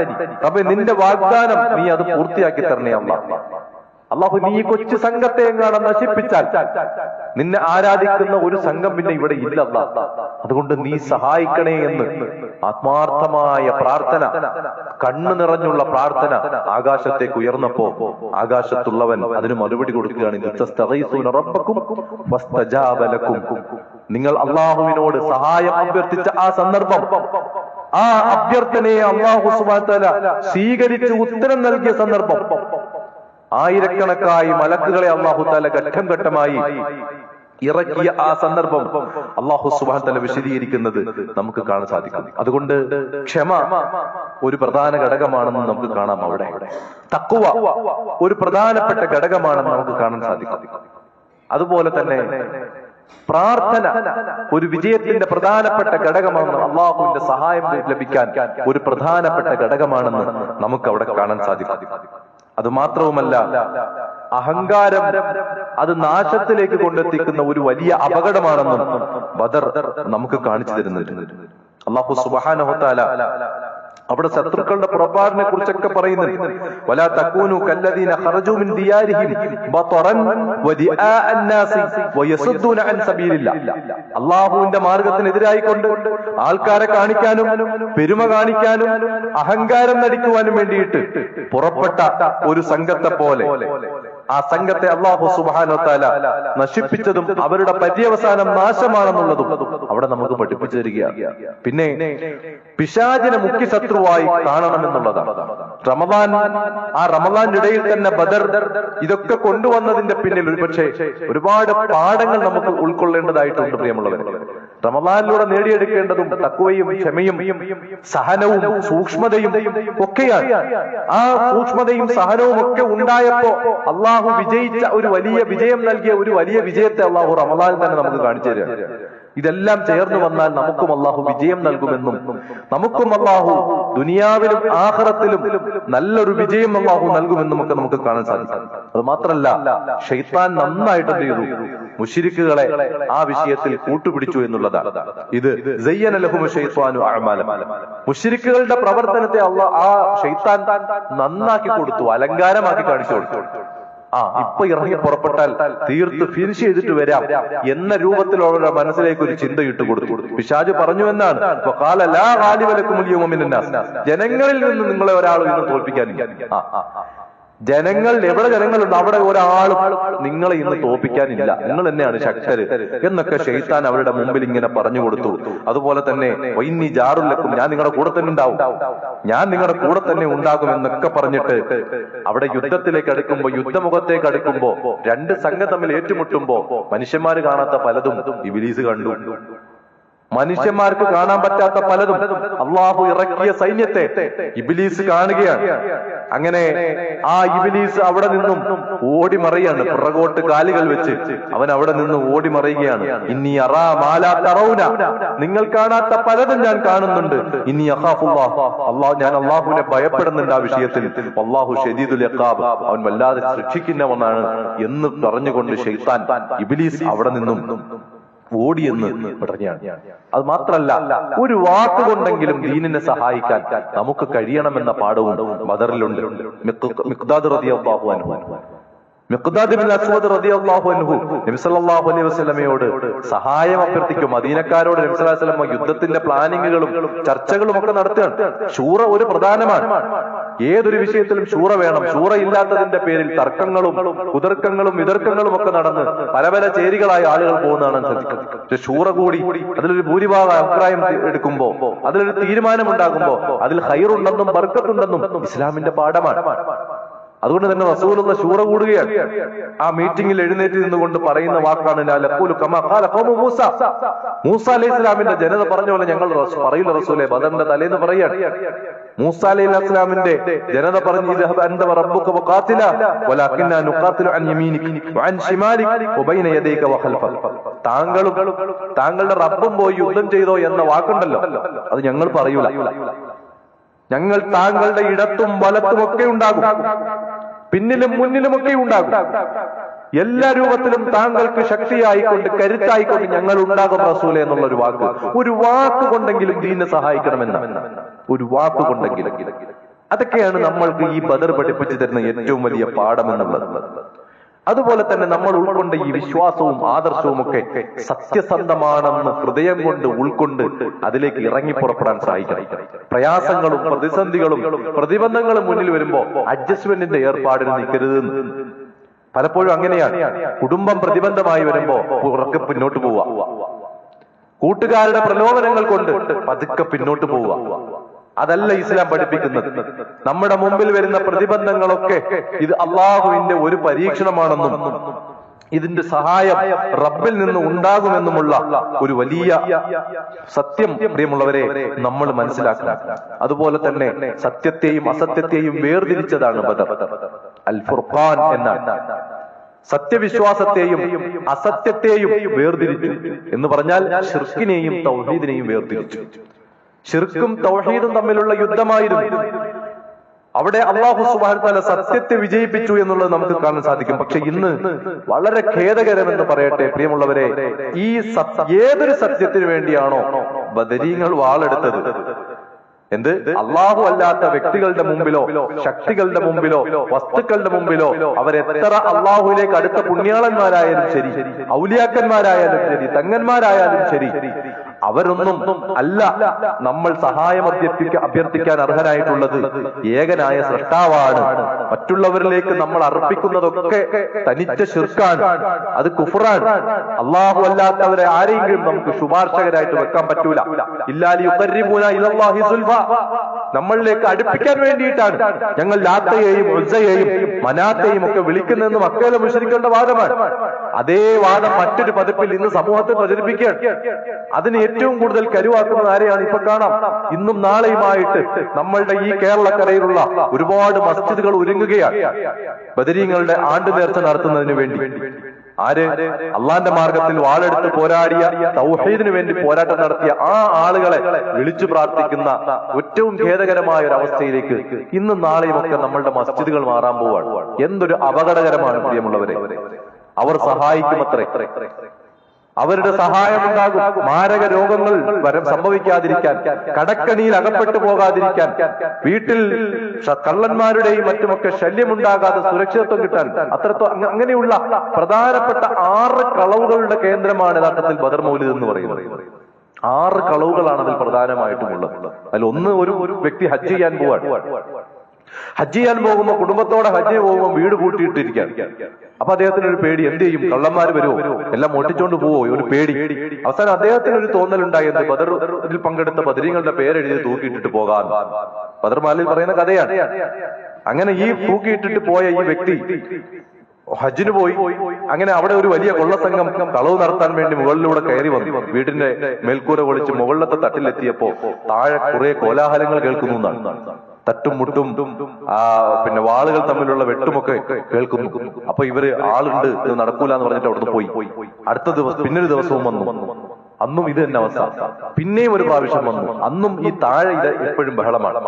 റബ്ബേ, നിന്റെ വാഗ്ദാനം നീ അത് പൂർത്തിയാക്കി തരണേ അല്ലാഹ്. അല്ലാഹു, നീ കൊച്ചു സംഘത്തെ എങ്ങാനും നശിപ്പിച്ചാൽ നിന്നെ ആരാധിക്കുന്ന ഒരു സംഘം പിന്നെ ഇവിടെ ഇല്ല അല്ലാഹ്. അതുകൊണ്ട് നീ സഹായിക്കണേ എന്ന് ആത്മാർത്ഥമായ പ്രാർത്ഥന, കണ്ണു നിറഞ്ഞുള്ള പ്രാർത്ഥന ആകാശത്തേക്ക് ഉയർന്നപ്പോ ആകാശത്തുള്ളവൻ അതിന് മറുപടി കൊടുക്കുകയാണ്. നിങ്ങൾ അള്ളാഹുവിനോട് സഹായം അഭ്യർത്ഥിച്ച ആ സന്ദർഭം, ആ അഭ്യർത്ഥനയെ അല്ലാഹു സുബ്ഹാനഹു വ തആല സ്വീകരിച്ച് ഉത്തരം നൽകിയ സന്ദർഭം, ആയിരക്കണക്കായി മലക്കുകളെ അല്ലാഹു തആല ഘട്ടം ഘട്ടമായി ഇറക്കിയ ആ സന്ദർഭം അല്ലാഹു സുബ്ഹാനഹു വ തആല വിശദീകരിക്കുന്നത് നമുക്ക് കാണാൻ സാധിക്കും. അതുകൊണ്ട് ക്ഷമ ഒരു പ്രധാന ഘടകമാണെന്ന് നമുക്ക് കാണാം. അവിടെ തഖ്വ ഒരു പ്രധാനപ്പെട്ട ഘടകമാണെന്ന് നമുക്ക് കാണാൻ സാധിക്കും. അതുപോലെ തന്നെ പ്രാർത്ഥന ഒരു വിജയത്തിന്റെ പ്രധാനപ്പെട്ട ഘടകമാണെന്ന്, അള്ളാഹുവിന്റെ സഹായം ലഭിക്കാൻ ഒരു പ്രധാനപ്പെട്ട ഘടകമാണെന്ന് നമുക്ക് അവിടെ കാണാൻ സാധിക്കും. അത് മാത്രവുമല്ല, അഹങ്കാരം അത് നാശത്തിലേക്ക് കൊണ്ടെത്തിക്കുന്ന ഒരു വലിയ അപകടമാണെന്നും ബദർ നമുക്ക് കാണിച്ചു തരുന്നുണ്ട്. അല്ലാഹു സുബ്ഹാനഹു വ തആല അവിടെ ശത്രുക്കളുടെ പുറപ്പാടിനെ കുറിച്ചൊക്കെ പറയുന്നുണ്ട്. വലാ തകൂനു കല്ലദീന ഖറജൂ മിൻ ദിയാരിഹിം ബതറൻ വദിആ അന്നാസി വയസുദ്ദൂന അൻ സബീലില്ലാഹ്. അല്ലാഹുവിന്റെ മാർഗ്ഗത്തിനെതിരായിക്കൊണ്ട് ആൾക്കാരെ കാണിക്കാനും പെരുമ കാണിക്കാനും അഹങ്കാരം നടിക്കുവാനും വേണ്ടിയിട്ട് പുറപ്പെട്ട ഒരു സംഘത്തെ പോലെ ആ സംഘത്തെ അല്ലാഹു സുബ്ഹാനഹു വ തആല നശിപ്പിച്ചതും അവരുടെ പര്യവസാനം നാശമാണെന്നുള്ളതും അവിടെ നമുക്ക് പഠിപ്പിച്ചു തരികയാണ്. പിന്നെ പിശാചിനെ മുഖ്യ ശത്രുവായി കാണണമെന്നുള്ളതാണ്. ആ റമദാന്റെ ഇടയിൽ തന്നെ ബദർ ഇതൊക്കെ കൊണ്ടുവന്നതിന്റെ പിന്നിൽ ഒരുപക്ഷെ ഒരുപാട് പാഠങ്ങൾ നമുക്ക് ഉൾക്കൊള്ളേണ്ടതായിട്ടുണ്ട്. പ്രിയമുള്ളവർ, റമദാനിലൂടെ നേടിയെടുക്കേണ്ടതും തഖ്വയും ക്ഷമയും സഹനവും സൂക്ഷ്മതയും ഒക്കെയാണ്. ആ സൂക്ഷ്മതയും സഹനവും ഒക്കെ ഉണ്ടായപ്പോ അള്ളാഹു വിജയിച്ച ഒരു വലിയ വിജയം നൽകിയ ഒരു വലിയ വിജയത്തെ അള്ളാഹു റമദാനിൽ തന്നെ നമുക്ക് കാണിച്ചു തരിക. ഇതെല്ലാം ചേർന്ന് വന്നാൽ നമുക്കും അള്ളാഹു വിജയം നൽകുമെന്നും നമുക്കും അള്ളാഹു ദുനിയാവിലും ആഖിറത്തിലും നല്ലൊരു വിജയം അള്ളാഹു നൽകുമെന്നും ഒക്കെ നമുക്ക് കാണാൻ സാധിക്കും. അത് മാത്രല്ല, ശൈത്താൻ നന്നായിട്ട് എന്ത് ചെയ്തു? മുശ്രിക്കുകളെ ആ വിഷയത്തിൽ കൂട്ടുപിടിച്ചു എന്നുള്ളതാണ്. ഇത് സയ്യന ലഹുമു ശൈത്വാനു അഅമാലഹും, മുശ്രിക്കുകളുടെ പ്രവർത്തനത്തെ ആ ശൈത്താൻ നന്നാക്കി കൊടുത്തു, അലങ്കാരമാക്കി കാണിച്ചു കൊടുത്തു. ഇപ്പൊ ഇറങ്ങി പുറപ്പെട്ടാൽ തീർത്ത് ഫിനിഷ് ചെയ്തിട്ട് വരാം എന്ന രൂപത്തിലുള്ള മനസ്സിലേക്ക് ഒരു ചിന്ത ഇട്ട് കൊടുത്തു. പിശാച് പറഞ്ഞു എന്നാണ്, ജനങ്ങളിൽ നിന്ന് നിങ്ങളെ ഒരാൾ ഇന്ന് തോൽപ്പിക്കാനില്ല. ജനങ്ങൾ എവിടെ ജനങ്ങളുണ്ട് അവിടെ ഒരാളും നിങ്ങളെ ഇന്ന് തോൽപ്പിക്കാനില്ല, നിങ്ങൾ തന്നെയാണ് ശക്തര് എന്നൊക്കെ ശൈത്താൻ അവരുടെ മുമ്പിൽ ഇങ്ങനെ പറഞ്ഞു കൊടുത്തു. അതുപോലെ തന്നെ വൈന്നി ജാറുലക്കും, ഞാൻ നിങ്ങളുടെ കൂടെ തന്നെ ഉണ്ടാവും, ഞാൻ നിങ്ങളുടെ കൂടെ തന്നെ ഉണ്ടാകും എന്നൊക്കെ പറഞ്ഞിട്ട് അവിടെ യുദ്ധത്തിലേക്ക് അടുക്കുമ്പോ, യുദ്ധമുഖത്തേക്ക് അടുക്കുമ്പോ, രണ്ട് സംഘം തമ്മിൽ ഏറ്റുമുട്ടുമ്പോ മനുഷ്യന്മാര് കാണാത്ത പലതും ഇബ്ലീസ് കണ്ടു. മനുഷ്യന്മാർക്ക് കാണാൻ പറ്റാത്ത പലതും അള്ളാഹു ഇറക്കിയ സൈന്യത്തെ ഇബ്ലീസ് കാണുകയാണ്. അങ്ങനെ ആ ഇബ്ലീസ് അവിടെ നിന്നും ഓടി മറയാണ്, പുറകോട്ട് കാലുകൾ വെച്ച് അവൻ അവിടെ നിന്ന് ഓടി മറയുകയാണ്. ഇന്നീ അറാ മാലാ തറൗന, നിങ്ങൾ കാണാത്ത പലതും ഞാൻ കാണുന്നുണ്ട്. ഇന്നീ അല്ലാഹു, ഞാൻ അള്ളാഹുവിനെ ഭയപ്പെടുന്നുണ്ട് ആ വിഷയത്തിൽ. അല്ലാഹു ശദീദുൽ ഇഖാബ്, അവൻ വല്ലാതെ ശിക്ഷിക്കുന്നവനാണ് എന്ന് പറഞ്ഞുകൊണ്ട് ശൈത്താൻ ഇബ്ലീസ് അവിടെ നിന്നും ഓടിയെന്ന് പറഞ്ഞാണ്. അത് മാത്രല്ല, ഒരു വാക്കുകൊണ്ടെങ്കിലും ദീനിനെ സഹായിക്കാൻ നമുക്ക് കഴിയണമെന്ന പാഠവും ബദറിലുണ്ട്. മിഖ്ദാദ് റളിയല്ലാഹു അൻഹു മിഖ്ദാദ് ഇബ്നുൽ അസ്വദ് റളിയല്ലാഹു അൻഹു നബി സല്ലല്ലാഹു അലൈഹി വസല്ലമയോട് സഹായം അഭ്യർത്ഥിക്കും. മദീനക്കാരോട് നബി സല്ലല്ലാഹു അലൈഹി വസല്ലമ യുദ്ധത്തിന്റെ പ്ലാനിങ്ങുകളും ചർച്ചകളും ഒക്കെ നടത്തുകയാണ്. ശൂറ ഒരു പ്രധാനമാണ്. ഏതൊരു വിഷയത്തിലും ശൂറ വേണം. ശൂറ ഇല്ലാത്തതിന്റെ പേരിൽ തർക്കങ്ങളും കുതർക്കങ്ങളും വിതർക്കങ്ങളും ഒക്കെ നടന്ന് പല പല ചേരികളായ ആളുകൾ പോകുന്നതാണ് ശ്രദ്ധിക്കുന്നത്. പക്ഷെ ശൂറ കൂടി അതിലൊരു ഭൂരിഭാഗം അഭിപ്രായം എടുക്കുമ്പോ, അതിലൊരു തീരുമാനമുണ്ടാകുമ്പോ അതിൽ ഖൈറുണ്ടെന്നും ബർക്കത്തുണ്ടെന്നും ഇസ്ലാമിന്റെ പാഠമാണ്. അതുകൊണ്ട് തന്നെ റസൂലുള്ള ശൂറ കൂടുകയാണ്. ആ മീറ്റിംഗിൽ എഴുന്നേറ്റ് നിന്നുകൊണ്ട് പറയുന്ന വാക്കാണ് മൂസ അലൈഹി ഇസ്ലാമിന്റെ ജനത പറഞ്ഞ പോലെ ഞങ്ങൾ പറയില്ല റസൂലെ, ബദറിന്റെ തലേന്ന് പറയാണ്. മൂസ അലൈഹി ഇസ്ലാമിന്റെ ജനത പറഞ്ഞു, താങ്കളും താങ്കളുടെ റബ്ബും പോയി യുദ്ധം ചെയ്തോ എന്ന വാക്കുണ്ടല്ലോ, അത് ഞങ്ങൾ പറയൂല. ഞങ്ങൾ താങ്കളുടെ ഇടത്തും വലത്തുമൊക്കെ ഉണ്ടാകും, പിന്നിലും മുന്നിലുമൊക്കെ ഉണ്ടാകും. എല്ലാ രൂപത്തിലും താങ്കൾക്ക് ശക്തിയായിക്കൊണ്ട് കരുത്തായിക്കൊണ്ട് ഞങ്ങൾ ഉണ്ടാകും റസൂലെ എന്നുള്ളൊരു വാക്ക്. ഒരു വാക്ക് കൊണ്ടെങ്കിലും ദീനിനെ സഹായിക്കണമെന്ന്, ഒരു വാക്ക് കൊണ്ടെങ്കിലും. അതൊക്കെയാണ് നമ്മൾക്ക് ഈ ബദർ പഠിപ്പിച്ചു തരുന്ന ഏറ്റവും വലിയ പാഠം എന്നുള്ളത്. അതുപോലെ തന്നെ നമ്മൾ ഉൾക്കൊണ്ട ഈ വിശ്വാസവും ആദർശവും ഒക്കെ സത്യസന്ധമാണെന്ന് ഹൃദയം കൊണ്ട് ഉൾക്കൊണ്ട് അതിലേക്ക് ഇറങ്ങി പുറപ്പെടാൻ സഹായിക്കണം. പ്രയാസങ്ങളും പ്രതിസന്ധികളും പ്രതിബന്ധങ്ങളും മുന്നിൽ വരുമ്പോ അഡ്ജസ്റ്റ്മെന്റിന്റെ ഏർപ്പാടിന് നിൽക്കരുത്. പലപ്പോഴും അങ്ങനെയാണ്. കുടുംബം പ്രതിബന്ധമായി വരുമ്പോ ഉറക്കെ പിന്നോട്ട് പോവുക, കൂട്ടുകാരുടെ പ്രലോഭനങ്ങൾ കൊണ്ട് പതുക്കെ പിന്നോട്ട് പോവുക. അതല്ല ഇസ്ലാം പഠിപ്പിക്കുന്നത്. നമ്മുടെ മുമ്പിൽ വരുന്ന പ്രതിബന്ധങ്ങളൊക്കെ ഇത് അള്ളാഹുവിന്റെ ഒരു പരീക്ഷണമാണെന്നും ഇതിന്റെ സഹായം റബ്ബിൽ നിന്ന് ഉണ്ടാകുമെന്നുമുള്ള ഒരു വലിയ സത്യം പ്രിയമുള്ളവരെ നമ്മൾ മനസ്സിലാക്കണം. അതുപോലെ തന്നെ സത്യത്തെയും അസത്യത്തെയും വേർതിരിച്ചതാണ് ബദർ. അൽ ഫുർഖാൻ എന്നാണ്. സത്യവിശ്വാസത്തെയും അസത്യത്തെയും വേർതിരിച്ചു എന്ന് പറഞ്ഞാൽ ശിർക്കിനെയും തൗഹീദിനെയും വേർതിരിച്ചു. ശിർക്കും തൗഹീദും തമ്മിലുള്ള യുദ്ധമായിരുന്നു. അവിടെ അല്ലാഹു സുബ്ഹാനഹു വ തആല സത്യത്തെ വിജയിപ്പിച്ചു എന്നുള്ളത് നമുക്ക് കാണാൻ സാധിക്കും. പക്ഷെ ഇന്ന് വളരെ ഖേദകരമെന്ന് പറയട്ടെ പ്രിയമുള്ളവരെ, ഈ ഏതൊരു സത്യത്തിന് വേണ്ടിയാണോ ബദരീങ്ങൾ വാളെടുത്തത്, എന്ത് അള്ളാഹു അല്ലാത്ത വ്യക്തികളുടെ മുമ്പിലോ ശക്തികളുടെ മുമ്പിലോ വസ്തുക്കളുടെ മുമ്പിലോ അവരെത്ര അള്ളാഹുവിലേക്ക് അടുത്ത പുണ്യാളന്മാരായാലും ശരി, ഔലിയാക്കന്മാരായാലും ശരി, തങ്ങന്മാരായാലും ശരി, അവരൊന്നും അല്ല നമ്മൾ സഹായം അഭ്യർത്ഥിക്കാൻ അർഹനായിട്ടുള്ളത്. ഏകനായ സൃഷ്ടാവാണ്. മറ്റുള്ളവരിലേക്ക് നമ്മൾ അർപ്പിക്കുന്നതൊക്കെ തനിച്ച ശിർക്കാണ്, അത് കുഫ്റാണ്. അള്ളാഹു അല്ലാത്തവരെ ആരെങ്കിലും നമുക്ക് ശുപാർശകരായിട്ട് വെക്കാൻ പറ്റൂല. ഇല്ലാലി യുഖർരിബൂന ഇലല്ലാഹി സുൽഫ, നമ്മളിലേക്ക് അടുപ്പിക്കാൻ വേണ്ടിയിട്ടാണ് ഞങ്ങൾ ലാത്തയെയും ഉസ്സയെയും മനാത്തയെയും ഒക്കെ വിളിക്കുന്നതെന്ന് മക്കയിലെ മുശ്രിക്കുകളുടെ വാദമാണ്. അതേ വാദം മറ്റൊരു പതിപ്പിൽ ഇന്ന് സമൂഹത്തെ പ്രചരിപ്പിക്കുകയാണ്. അതിന് ഏറ്റവും കൂടുതൽ കരുവാക്കുന്നത് ആരെയാണ്? ഇപ്പൊ കാണാം, ഇന്നും നാളെയുമായിട്ട് നമ്മളുടെ ഈ കേരളക്കരയിലുള്ള ഒരുപാട് മസ്ജിദുകൾ ഒരുങ്ങുകയാണ് ബദരീങ്ങളുടെ ആണ്ട് നേർച്ച നടത്തുന്നതിന് വേണ്ടി. ആര്? അള്ളാന്റെ മാർഗത്തിൽ വാളെടുത്ത് പോരാടിയ, തൗഹീദിന് വേണ്ടി പോരാട്ടം നടത്തിയ ആ ആളുകളെ വിളിച്ചു പ്രാർത്ഥിക്കുന്ന ഏറ്റവും ഖേദകരമായ ഒരു അവസ്ഥയിലേക്ക് ഇന്നും നാളെയും ഒക്കെ നമ്മളുടെ മസ്ജിദുകൾ മാറാൻ പോവാണ്. എന്തൊരു അപകടകരമാണ് പ്രിയമുള്ളവരെ. അവർ സഹായിക്കുമത്രേ, അവരുടെ സഹായമുണ്ടാകും. മാരക രോഗങ്ങൾ സംഭവിക്കാതിരിക്കാൻ, കടക്കണിയിൽ അകപ്പെട്ടു പോകാതിരിക്കാൻ, വീട്ടിൽ കള്ളന്മാരുടെയും മറ്റുമൊക്കെ ശല്യമുണ്ടാകാതെ സുരക്ഷിതത്വം കിട്ടാൻ, അങ്ങനെയുള്ള പ്രധാനപ്പെട്ട 6 കളവുകളുടെ കേന്ദ്രമാണ് യഥാർത്ഥത്തിൽ ബദർ മൗലിദ് എന്ന് പറയുന്നത്. 6 കളവുകളാണ് അതിൽ പ്രധാനമായിട്ടുമുള്ളത്. അതിലൊന്ന്, ഒരു വ്യക്തി ഹജ്ജ് ചെയ്യാൻ പോവാണ്. ഹജ്ജ് ചെയ്യാൻ പോകുമ്പോ കുടുംബത്തോടെ ഹജ്ജ് പോകുമ്പോൾ വീട് പൂട്ടിയിട്ടിരിക്കാൻ. അപ്പൊ അദ്ദേഹത്തിന് ഒരു പേടി, എന്ത് ചെയ്യും? കള്ളന്മാർ വരുമോ, എല്ലാം ഒട്ടിച്ചോണ്ട് പോവോ, ഒരു പേടി. അവസാനം അദ്ദേഹത്തിന് ഒരു തോന്നലുണ്ടായി, എന്ത് ബദറിൽ പങ്കെടുത്ത ബദരീങ്ങളുടെ പേരെഴുതി തൂക്കിയിട്ടിട്ട് പോകാൻ. ബദർ മാലിൽ പറയുന്ന കഥയാണ്. അങ്ങനെ ഈ തൂക്കിയിട്ടിട്ട് പോയ ഈ വ്യക്തി ഹജ്ജിന് പോയി. അങ്ങനെ അവിടെ ഒരു വലിയ കൊള്ളസംഘം കളവ് നടത്താൻ വേണ്ടി മുകളിലൂടെ കയറി വന്നു. വീടിന്റെ മേൽക്കൂര പൊളിച്ച് മുകളിലത്തെ തട്ടിലെത്തിയപ്പോ താഴെ കുറെ കോലാഹലങ്ങൾ കേൾക്കുന്നു എന്നാണ്. തട്ടും മുട്ടും പിന്നെ വാളുകൾ തമ്മിലുള്ള വെട്ടുമൊക്കെ കേൾക്കുന്നു. അപ്പൊ ഇവര് ആളുണ്ട്, ഇത് നടക്കൂല എന്ന് പറഞ്ഞിട്ട് അവിടുന്ന് പോയി. അടുത്ത ദിവസം പിന്നൊരു ദിവസവും വന്നു. അന്നും ഇത് തന്നെ അവസ്ഥ. പിന്നെയും ഒരു പ്രാവശ്യം വന്നു. അന്നും ഈ താഴെ ഇത് എപ്പോഴും ബഹളമാണ്.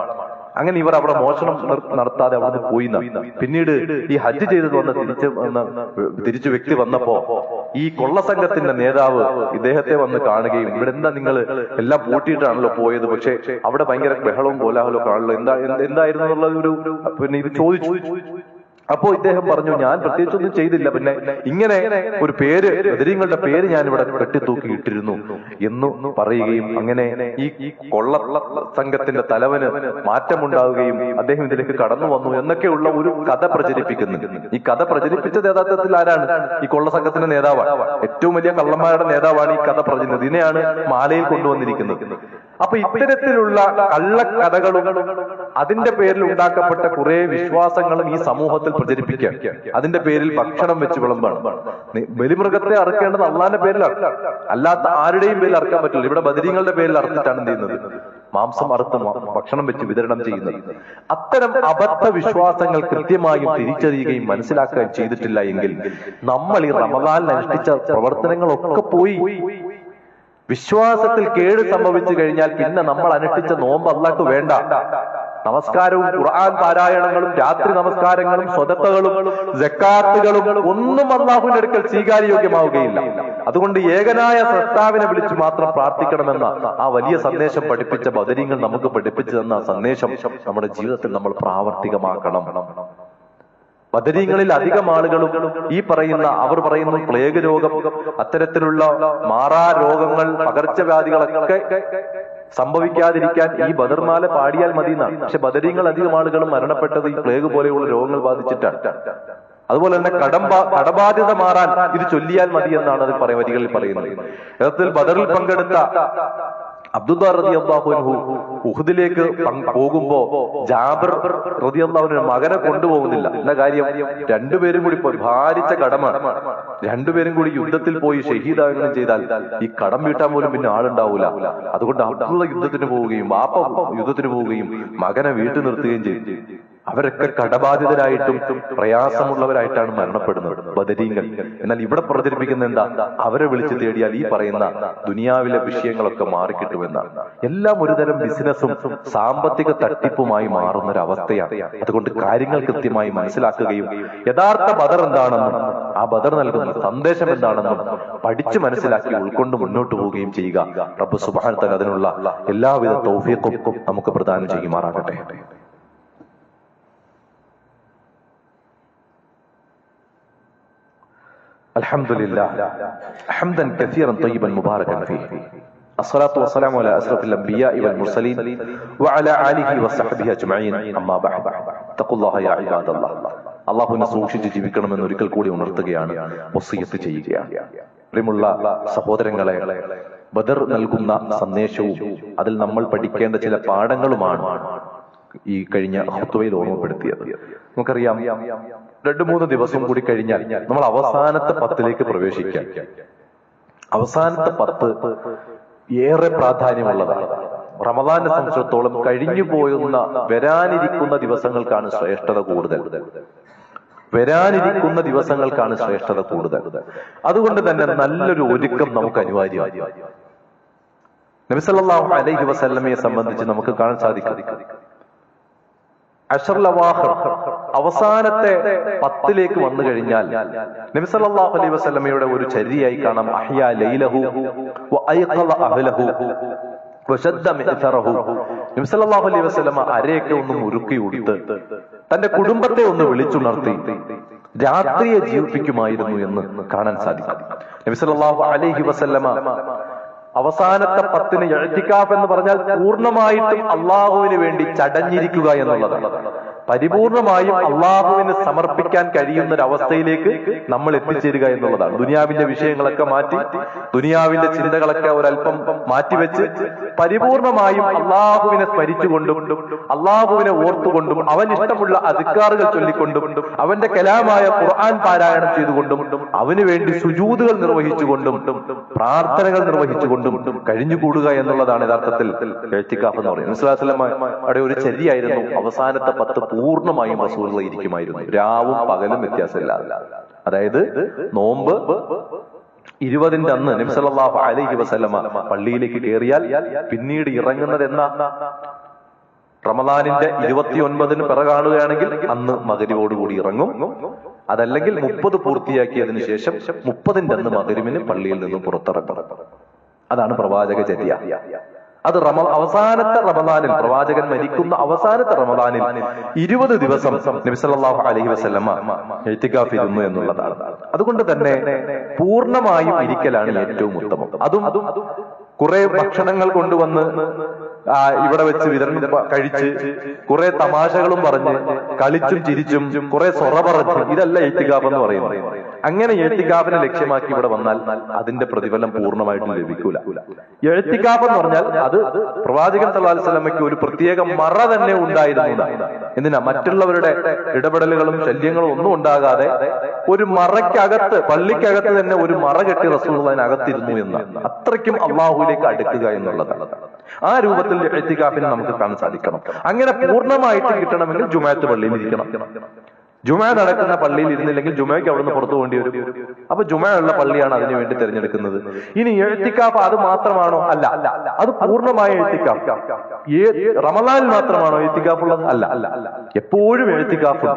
അങ്ങനെ ഇവർ അവിടെ മോഷണം നടത്താതെ അവിടെ പോയി. പിന്നീട് ഈ ഹജ്ജ് ചെയ്തത് തിരിച്ചു വ്യക്തി വന്നപ്പോ ഈ കൊള്ളസംഘത്തിന്റെ നേതാവ് ഇദ്ദേഹത്തെ വന്ന് കാണുകയും, ഇവിടെ എന്താ നിങ്ങൾ എല്ലാം പൂട്ടിയിട്ടാണല്ലോ പോയത്, പക്ഷെ അവിടെ ഭയങ്കര ബഹളവും കോലാഹലവും കാണല്ലോ, എന്തായിരുന്നു എന്നുള്ള ഒരു പിന്നെ ഇത് ചോദിച്ചു. അപ്പോ ഇദ്ദേഹം പറഞ്ഞു, ഞാൻ പ്രത്യേകിച്ചൊന്നും ചെയ്തില്ല, പിന്നെ ഇങ്ങനെ ഒരു പേര്, ബദരീങ്ങളുടെ പേര് ഞാൻ ഇവിടെ കെട്ടിത്തൂക്കി ഇട്ടിരുന്നു എന്ന് പറയുകയും അങ്ങനെ ഈ കൊള്ള സംഘത്തിന്റെ തലവന് മാറ്റമുണ്ടാവുകയും അദ്ദേഹം ഇതിലേക്ക് കടന്നു വന്നു എന്നൊക്കെയുള്ള ഒരു കഥ പ്രചരിപ്പിക്കുന്നുണ്ട്. ഈ കഥ പ്രചരിപ്പിച്ചത് യഥാർത്ഥത്തിൽ ആരാണ്? ഈ കൊള്ള സംഘത്തിന്റെ നേതാവാണ്. ഏറ്റവും വലിയ കള്ളന്മാരുടെ നേതാവാണ് ഈ കഥ പ്രചരിക്കുന്നത്. ഇതിനെയാണ് മാലയിൽ കൊണ്ടുവന്നിരിക്കുന്നത്. അപ്പൊ ഇത്തരത്തിലുള്ള കള്ളക്കഥകളും അതിന്റെ പേരിൽ ഉണ്ടാക്കപ്പെട്ട കുറെ വിശ്വാസങ്ങളും ഈ സമൂഹത്തിൽ പ്രചരിപ്പിക്കാൻ, അതിന്റെ പേരിൽ ഭക്ഷണം വെച്ച് വിളമ്പാണ്. ബലിമൃഗത്തെ അറുക്കേണ്ടത് അള്ളാന്റെ പേരിലാണ്, അല്ലാത്ത ആരുടെയും പേരിൽ അറുക്കാൻ പറ്റില്ല. ഇവിടെ ബദരീങ്ങളുടെ പേരിൽ അറുത്തിട്ടാണ് എന്ത് ചെയ്യുന്നത്? മാംസം അറുത്ത് ഭക്ഷണം വെച്ച് വിതരണം ചെയ്യുന്നത്. അത്തരം അബദ്ധ വിശ്വാസങ്ങൾ കൃത്യമായും തിരിച്ചറിയുകയും മനസ്സിലാക്കുകയും ചെയ്തിട്ടില്ല എങ്കിൽ നമ്മൾ ഈ റമദാനിൽ അനുഷ്ഠിച്ച പ്രവർത്തനങ്ങളൊക്കെ പോയി. വിശ്വാസത്തിൽ കേട് സംഭവിച്ചു കഴിഞ്ഞാൽ പിന്നെ നമ്മൾ അനുഷ്ഠിച്ച നോമ്പ് അല്ലാഹ്ക്ക് വേണ്ട. നമസ്കാരവും ഖുർആൻ പാരായണങ്ങളും രാത്രി നമസ്കാരങ്ങളും സ്വതക്കകളും സക്കാത്തുകളും ഒന്നും അല്ലാഹുവിന്റെ അടുക്കൽ സ്വീകാര്യോഗ്യമാവുകയില്ല. അതുകൊണ്ട് ഏകനായ സ്രഷ്ടാവിനെ വിളിച്ച് മാത്രം പ്രാർത്ഥിക്കണമെന്ന ആ വലിയ സന്ദേശം പഠിപ്പിച്ച ബദരീങ്ങൾ നമുക്ക് പഠിപ്പിച്ചു തന്ന സന്ദേശം നമ്മുടെ ജീവിതത്തിൽ നമ്മൾ പ്രാവർത്തികമാക്കണം. ബദരീങ്ങളിൽ അധികം ആളുകളും ഈ പറയുന്ന, അവർ പറയുന്നു പ്ലേഗ് രോഗം, അത്തരത്തിലുള്ള മാറാ രോഗങ്ങൾ, പകർച്ചവ്യാധികളൊക്കെ സംഭവിക്കാതിരിക്കാൻ ഈ ബദർമാല പാടിയാൽ മതി എന്നാണ്. പക്ഷെ ബദരീങ്ങൾ അധികം ആളുകളും മരണപ്പെട്ടത് ഈ പ്ലേഗ് പോലെയുള്ള രോഗങ്ങൾ ബാധിച്ചിട്ടാണ്. അതുപോലെ തന്നെ കടബാധ്യത മാറാൻ ഇത് ചൊല്ലിയാൽ മതി എന്നാണ് അത് വരികളിൽ പറയുന്നത്. യഥാർത്ഥത്തിൽ ബദറിൽ പങ്കെടുത്ത അബ്ദുല്ലാ റളിയല്ലാഹു അൻഹു ഉഹുദിലേക്ക് പോകുമ്പോ ജാബിർ റളിയല്ലാഹു അൻഹു മകനെ കൊണ്ടുപോകുന്നില്ല. എന്താ കാര്യം? രണ്ടുപേരും കൂടി ഭാരിച്ച കടമാണ്. രണ്ടുപേരും കൂടി യുദ്ധത്തിൽ പോയി ഷഹീദാകുകയും ചെയ്താൽ ഈ കടം വീട്ടാൻ പോലും പിന്നെ ആളുണ്ടാവൂല. അതുകൊണ്ട് അബ്ദുള്ള യുദ്ധത്തിന് പോവുകയും വാപ്പ യുദ്ധത്തിന് പോവുകയും മകനെ വീട്ടിൽ നിർത്തുകയും ചെയ്തു. അവരൊക്കെ കടബാധിതരായിട്ടും പ്രയാസമുള്ളവരായിട്ടാണ് മരണപ്പെടുന്നത് ബദരീങ്ങൾ. എന്നാൽ ഇവിടെ പ്രചരിപ്പിക്കുന്ന എന്താ? അവരെ വിളിച്ചു തേടിയാൽ ഈ പറയുന്ന ദുനിയാവിലെ വിഷയങ്ങളൊക്കെ മാറിക്കിട്ടുമെന്നാണ്. എല്ലാം ഒരുതരം ബിസിനസ്സും സാമ്പത്തിക തട്ടിപ്പുമായി മാറുന്ന ഒരു അവസ്ഥയാണ്. അതുകൊണ്ട് കാര്യങ്ങൾ കൃത്യമായി മനസ്സിലാക്കുകയും യഥാർത്ഥ ബദർ എന്താണെന്നും ആ ബദർ നൽകുന്ന സന്ദേശം എന്താണെന്നും പഠിച്ചു മനസ്സിലാക്കി ഉൾക്കൊണ്ട് മുന്നോട്ട് പോവുകയും ചെയ്യുക. റബ്ബ് സുബ്ഹാനഹു വ തആല അതിനുള്ള എല്ലാവിധ തൗഫീഖും നമുക്ക് പ്രദാനം ചെയ്യുമാറാകട്ടെ. الحمد لله حمدا كثيرا طيبا مباركا فيه. الصلاة والسلام على أشرف الأنبياء والمرسلين وعلى آله وصحبه أجمعين. أما بعد اتقوا الله يا عباد الله. അള്ളാഹുവിനെ സൂക്ഷിച്ച് ജീവിക്കണമെന്ന് ഒരിക്കൽ കൂടി ഉണർത്തുകയാണ്, വസിയ്യത്ത് ചെയ്യുകയാണ്. പ്രിയമുള്ള സഹോദരങ്ങളെ, ബദർ നൽകുന്ന സന്ദേശവും അതിൽ നമ്മൾ പഠിക്കേണ്ട ചില പാഠങ്ങളുമാണ് ഈ കഴിഞ്ഞ ഖുത്ബയിൽ ഓർമ്മപ്പെടുത്തിയത്. നമുക്കറിയാം, 2-3 ദിവസം കൂടി കഴിഞ്ഞാൽ നമ്മൾ അവസാനത്തെ 10ലേക്ക് പ്രവേശിക്കാം. അവസാനത്തെ 10 ഏറെ പ്രാധാന്യമുള്ളതാണ്. റമദാനെ സംബന്ധിച്ചിടത്തോളം കഴിഞ്ഞു പോയുന്ന വരാനിരിക്കുന്ന ദിവസങ്ങൾക്കാണ് ശ്രേഷ്ഠത കൂടുതൽ. വരാനിരിക്കുന്ന ദിവസങ്ങൾക്കാണ് ശ്രേഷ്ഠത കൂടുതൽ. അതുകൊണ്ട് തന്നെ നല്ലൊരു ഒരുക്കം നമുക്ക് അനിവാര്യമാണ്. നബി സല്ലല്ലാഹു അലൈഹി വസല്ലമയെ സംബന്ധിച്ച് നമുക്ക് കാണാൻ സാധിക്കും, അശ്റുൽ അവാഖിർ അവസാനത്തെ 10ലേക്ക് വന്നു കഴിഞ്ഞാൽ നബി സല്ലല്ലാഹു അലൈഹി വസല്ലമയുടെ ഒരു ചര്യയായി കാണാം, അഹ്യാ ലൈലഹു വഅയ്ഖള അഹ്ലഹു വശദ്ദ മിഅ്സറഹു. നബി സല്ലല്ലാഹു അലൈഹി വസല്ലമ അരയൊക്കെ ഒന്ന് മുറുക്കി ഉടുത്ത് തന്റെ കുടുംബത്തെ ഒന്ന് വിളിച്ചുണർത്തി രാത്രിയെ ജീവിപ്പിക്കുമായിരുന്നു എന്ന് കാണാൻ സാധിക്കും. നബി സല്ലല്ലാഹു അലൈഹി വസല്ലമ അവസാനത്തെ 10 ഇഅ്തികാഫ് എന്ന് പറഞ്ഞാൽ പൂർണ്ണമായിട്ടും അള്ളാഹുവിന് വേണ്ടി ചടഞ്ഞിരിക്കുക എന്നുള്ളതാണ്. പരിപൂർണമായും അള്ളാഹുവിന് സമർപ്പിക്കാൻ കഴിയുന്ന ഒരു അവസ്ഥയിലേക്ക് നമ്മൾ എത്തിച്ചേരുക എന്നുള്ളതാണ്. ദുനിയാവിന്റെ വിഷയങ്ങളൊക്കെ മാറ്റി, ദുനിയാവിന്റെ ചിന്തകളൊക്കെ ഒരല്പം മാറ്റിവെച്ച് പരിപൂർണമായും അള്ളാഹുവിനെ സ്മരിച്ചുകൊണ്ടും അള്ളാഹുവിനെ ഓർത്തുകൊണ്ടും അവൻ ഇഷ്ടമുള്ള അദ്കാറുകൾ ചൊല്ലിക്കൊണ്ടും അവന്റെ കലാമായ ഖുർആൻ പാരായണം ചെയ്തുകൊണ്ടും അവന് വേണ്ടി സുജൂദുകൾ നിർവഹിച്ചുകൊണ്ടും പ്രാർത്ഥനകൾ നിർവഹിച്ചുകൊണ്ടും കഴിഞ്ഞുകൂടുക എന്നുള്ളതാണ് യഥാർത്ഥത്തിൽ ഇഅ്തികാഫ് എന്ന് പറയുന്നത്. റസൂലുള്ളാഹി സ്വല്ലല്ലാഹു അലൈഹി വസല്ലം അവിടെ ഒരു ചര്യയായിരുന്നു, അവസാനത്തെ 10 പൂർണ്ണമായും റസൂലുള്ളാഹി ഇരിക്കുമായിരുന്നു. രാവും പകലും വ്യത്യാസമില്ലാതെ. അതായത് നോമ്പ് 20ന്റെ അന്ന് നബി സല്ലല്ലാഹു അലൈഹി വസല്ലമ പള്ളിയിലേക്ക് കയറിയാൽ പിന്നീട് ഇറങ്ങുന്നത് എന്നാ? റമദാനിന്റെ 29ന് പിറകാണുകയാണെങ്കിൽ അന്ന് മഗ്‌രിബോടുകൂടി ഇറങ്ങും. അതല്ലെങ്കിൽ 30 പൂർത്തിയാക്കിയതിനു ശേഷം 30ന്റെ അന്ന് മഗ്‌രിബിന് പള്ളിയിൽ നിന്നും പുറത്തിറങ്ങും. അതാണ് പ്രവാചക ചര്യ. അത് അവസാനത്തെ റമദാനിൽ, പ്രവാചകൻ മരിക്കുന്ന അവസാനത്തെ റമദാനിൽ 20 ദിവസം നബി സല്ലല്ലാഹു അലൈഹി വസല്ലമ ഇഅ്തികാഫ് ഇരുന്നു എന്നുള്ളതാണ്. അതുകൊണ്ട് തന്നെ പൂർണ്ണമായും ഇരിക്കലാണ് ഏറ്റവും ഉത്തമം. അതും കുറെ ഭക്ഷണങ്ങൾ കൊണ്ടുവന്ന് ഇവിടെ വെച്ച് വിതരണം കഴിച്ച് കുറെ തമാശകളും പറഞ്ഞ് കളിച്ചും ചിരിച്ചും കുറെ സൊറ പറഞ്ഞ് ഇതല്ല ഇഅ്തികാഫ് എന്ന് പറയുന്നത്. അങ്ങനെ ഇഅ്തികാഫിനെ ലക്ഷ്യമാക്കി ഇവിടെ വന്നാൽ അതിന്റെ പ്രതിഫലം പൂർണ്ണമായിട്ടും ലഭിക്കൂല. ഇഅ്തികാഫ് എന്ന് പറഞ്ഞാൽ അത് പ്രവാചകൻ സല്ലല്ലാഹു അലൈഹി വസല്ലമയ്ക്ക് ഒരു പ്രത്യേക മറ തന്നെ ഉണ്ടായിരുന്നു. എന്തിനാ? മറ്റുള്ളവരുടെ ഇടപെടലുകളും ശല്യങ്ങളും ഒന്നും ഉണ്ടാകാതെ ഒരു മറയ്ക്കകത്ത്, പള്ളിക്കകത്ത് തന്നെ ഒരു മറ കെട്ടി റസൂലുള്ളാഹിന്റെ അകത്തിരുന്നു എന്നാണ്. അത്രയ്ക്കും അള്ളാഹുവിലേക്ക് അടുക്കുക എന്നുള്ളതാണ്. ആ രൂപത്തിൽ ഇഅ്തികാഫിനെ നമുക്ക് കാണാൻ സാധിക്കണം. അങ്ങനെ പൂർണ്ണമായിട്ട് കിട്ടണമെങ്കിൽ ജുമുഅത്ത് പള്ളിയിൽ ഇരിക്കണം. ജുമുഅ നടക്കുന്ന പള്ളിയിൽ ഇരുന്നില്ലെങ്കിൽ ജുമുഅയ്ക്ക് അവിടുന്ന് പുറത്തു പോകേണ്ടി വരും. അപ്പൊ ജുമുഅ ഉള്ള പള്ളിയാണ് അതിനു വേണ്ടി തിരഞ്ഞെടുക്കുന്നത്. ഇനി ഇഅ്തികാഫ് അത് മാത്രമാണോ? അല്ല, അത് പൂർണ്ണമായ ഇഅ്തികാഫ്. റമദാനിൽ മാത്രമാണോ ഇഅ്തികാഫ് ഉള്ളത്? അല്ല, എപ്പോഴും ഇഅ്തികാഫ്.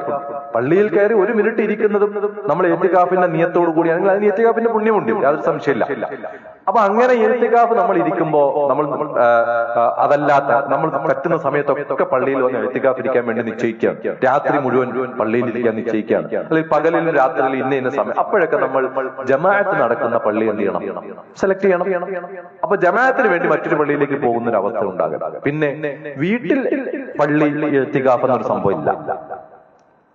പള്ളിയിൽ കയറി 1 മിനിറ്റ് ഇരിക്കുന്നതും നമ്മൾ ഇഅ്തികാഫിന്റെ നിയത്തോടു കൂടിയാണെങ്കിൽ അതിന് ഇഅ്തികാഫിന്റെ പുണ്യമുണ്ട്, യാതൊരു സംശയമില്ല. അപ്പൊ അങ്ങനെ ഇഅ്തികാഫ് നമ്മൾ ഇരിക്കുമ്പോ നമ്മൾ അതല്ലാത്ത നമ്മൾ പറ്റുന്ന സമയത്തൊക്കെ പള്ളിയിൽ വന്ന് ഇഅ്തികാഫ് ഇരിക്കാൻ വേണ്ടി നിശ്ചയിക്കാം. രാത്രി മുഴുവൻ പള്ളിയിൽ ഇരിക്കാൻ നിശ്ചയിക്കുകയാണ്, അല്ലെങ്കിൽ പകലിൽ രാത്രിയിൽ ഇന്ന സമയം, അപ്പോഴൊക്കെ നമ്മൾ ജമാഅത്ത് നടക്കുന്ന പള്ളി എന്ത് ചെയ്യണം? സെലക്ട് ചെയ്യണം. അപ്പൊ ജമാഅത്തിന് വേണ്ടി മറ്റൊരു പള്ളിയിലേക്ക് പോകുന്ന ഒരു അവസ്ഥ ഉണ്ടാകരുത്. പിന്നെ വീട്ടിൽ പള്ളിയിൽ ഇഅ്തികാഫ് എന്നൊരു സംഭവം ഇല്ല.